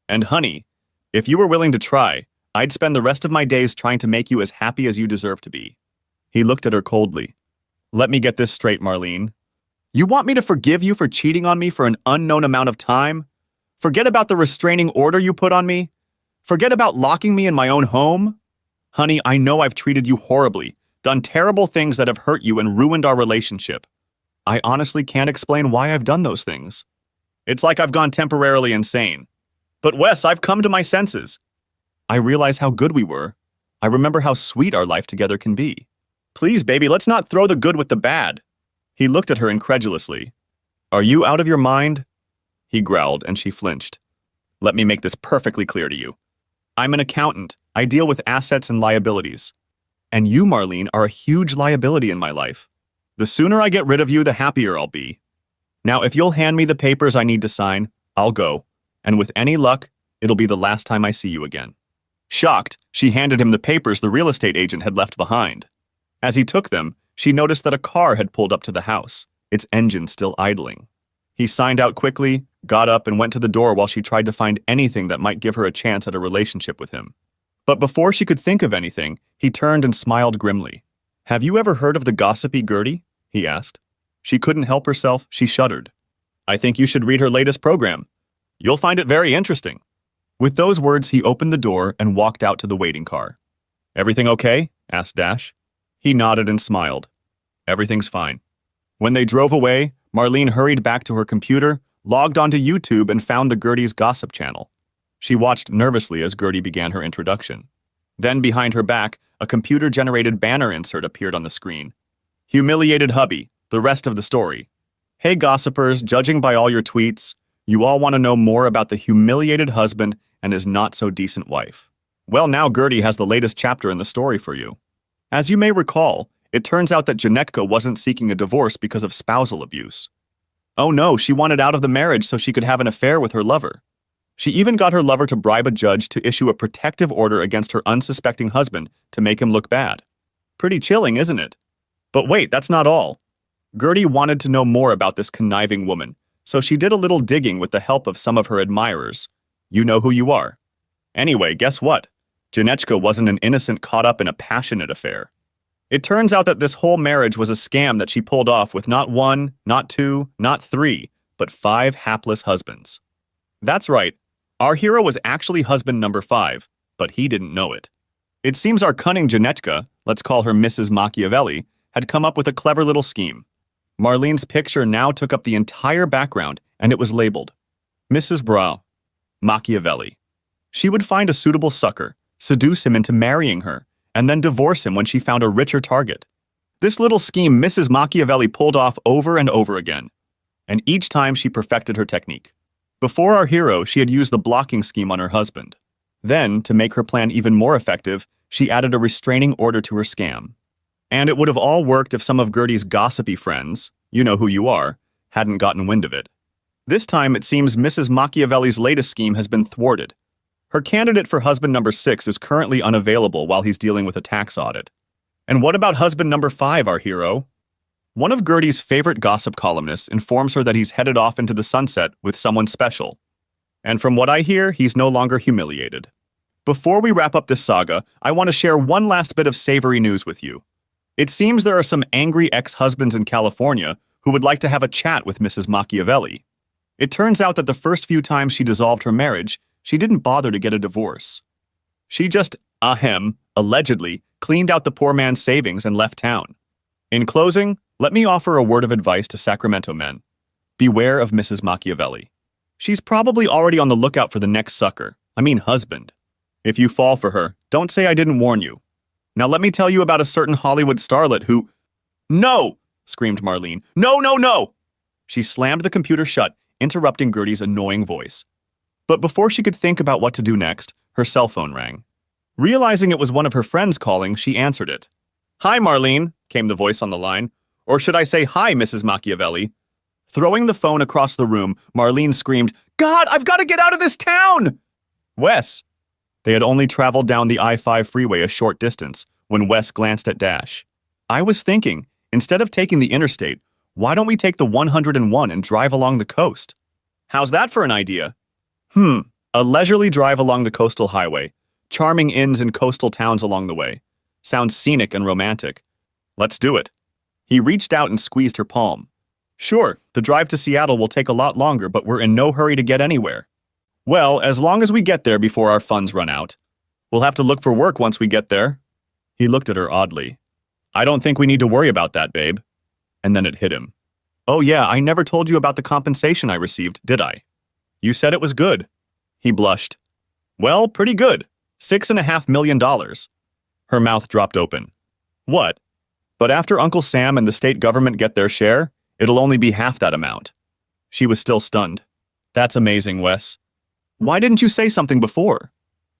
And honey, if you were willing to try, I'd spend the rest of my days trying to make you as happy as you deserve to be. He looked at her coldly. Let me get this straight, Marlene. You want me to forgive you for cheating on me for an unknown amount of time? Forget about the restraining order you put on me? Forget about locking me in my own home? Honey, I know I've treated you horribly, done terrible things that have hurt you and ruined our relationship. I honestly can't explain why I've done those things. It's like I've gone temporarily insane. But Wes, I've come to my senses. I realize how good we were. I remember how sweet our life together can be. Please, baby, let's not throw the good with the bad. He looked at her incredulously. Are you out of your mind? He growled, and she flinched. Let me make this perfectly clear to you. I'm an accountant. I deal with assets and liabilities. And you, Marlene, are a huge liability in my life. The sooner I get rid of you, the happier I'll be. Now, if you'll hand me the papers I need to sign, I'll go. And with any luck, it'll be the last time I see you again. Shocked, she handed him the papers the real estate agent had left behind. As he took them, she noticed that a car had pulled up to the house, its engine still idling. He signed out quickly, got up, and went to the door while she tried to find anything that might give her a chance at a relationship with him. But before she could think of anything, he turned and smiled grimly. Have you ever heard of the gossipy Gertie? He asked. She couldn't help herself, she shuddered. I think you should read her latest program. You'll find it very interesting. With those words, he opened the door and walked out to the waiting car. Everything okay? Asked Dash. He nodded and smiled. Everything's fine. When they drove away, Marlene hurried back to her computer, logged onto YouTube, and found the Gertie's gossip channel. She watched nervously as Gertie began her introduction. Then, behind her back, a computer-generated banner insert appeared on the screen. Humiliated hubby, the rest of the story. Hey gossipers, judging by all your tweets, you all want to know more about the humiliated husband and his not-so-decent wife. Well, now Gertie has the latest chapter in the story for you. As you may recall, it turns out that Janetka wasn't seeking a divorce because of spousal abuse. Oh no, she wanted out of the marriage so she could have an affair with her lover. She even got her lover to bribe a judge to issue a protective order against her unsuspecting husband to make him look bad. Pretty chilling, isn't it? But wait, that's not all. Gertie wanted to know more about this conniving woman, so she did a little digging with the help of some of her admirers. You know who you are. Anyway, guess what? Janechka wasn't an innocent caught up in a passionate affair. It turns out that this whole marriage was a scam that she pulled off with not one, not two, not three, but 5 hapless husbands. That's right, our hero was actually husband number 5, but he didn't know it. It seems our cunning Janechka, let's call her Mrs. Machiavelli, had come up with a clever little scheme. Marlene's picture now took up the entire background, and it was labeled Mrs. Brow, Machiavelli. She would find a suitable sucker, seduce him into marrying her, and then divorce him when she found a richer target. This little scheme Mrs. Machiavelli pulled off over and over again, and each time she perfected her technique. Before our hero, she had used the blocking scheme on her husband. Then, to make her plan even more effective, she added a restraining order to her scam. And it would have all worked if some of Gertie's gossipy friends, you know who you are, hadn't gotten wind of it. This time, it seems Mrs. Machiavelli's latest scheme has been thwarted. Her candidate for husband number 6 is currently unavailable while he's dealing with a tax audit. And what about husband number 5, our hero? One of Gertie's favorite gossip columnists informs her that he's headed off into the sunset with someone special. And from what I hear, he's no longer humiliated. Before we wrap up this saga, I want to share one last bit of savory news with you. It seems there are some angry ex-husbands in California who would like to have a chat with Mrs. Machiavelli. It turns out that the first few times she dissolved her marriage, she didn't bother to get a divorce. She just, allegedly, cleaned out the poor man's savings and left town. In closing, let me offer a word of advice to Sacramento men. Beware of Mrs. Machiavelli. She's probably already on the lookout for the next sucker, husband. If you fall for her, don't say I didn't warn you. Now let me tell you about a certain Hollywood starlet who— No! Screamed Marlene. No, no, no! She slammed the computer shut, interrupting Gertie's annoying voice. But before she could think about what to do next, her cell phone rang. Realizing it was one of her friends calling, she answered it. "Hi, Marlene," came the voice on the line. "Or should I say, hi, Mrs. Machiavelli?" Throwing the phone across the room, Marlene screamed, "God, I've got to get out of this town!" "Wes." They had only traveled down the I-5 freeway a short distance when Wes glanced at Dash. "I was thinking, instead of taking the interstate, why don't we take the 101 and drive along the coast?" "How's that for an idea?" A leisurely drive along the coastal highway, charming inns and coastal towns along the way. Sounds scenic and romantic. Let's do it. He reached out and squeezed her palm. "Sure, the drive to Seattle will take a lot longer, but we're in no hurry to get anywhere." "Well, as long as we get there before our funds run out. We'll have to look for work once we get there." He looked at her oddly. "I don't think we need to worry about that, babe." And then it hit him. "Oh yeah, I never told you about the compensation I received, did I?" "You said it was good." He blushed. "Well, pretty good. $6.5 million. Her mouth dropped open. "What? But after Uncle Sam and the state government get their share, it'll only be half that amount." She was still stunned. "That's amazing, Wes. Why didn't you say something before?"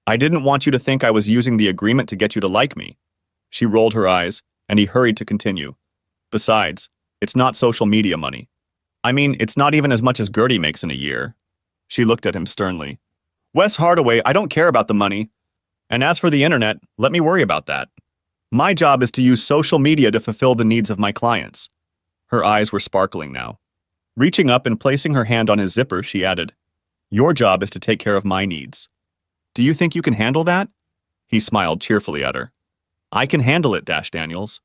"I didn't want you to think I was using the agreement to get you to like me." She rolled her eyes, and he hurried to continue. "Besides, it's not social media money. I mean, it's not even as much as Gertie makes in a year." She looked at him sternly. "Wes Hardaway, I don't care about the money. And as for the internet, let me worry about that. My job is to use social media to fulfill the needs of my clients." Her eyes were sparkling now. Reaching up and placing her hand on his zipper, she added, "Your job is to take care of my needs. Do you think you can handle that?" He smiled cheerfully at her. "I can handle it, Dash Daniels."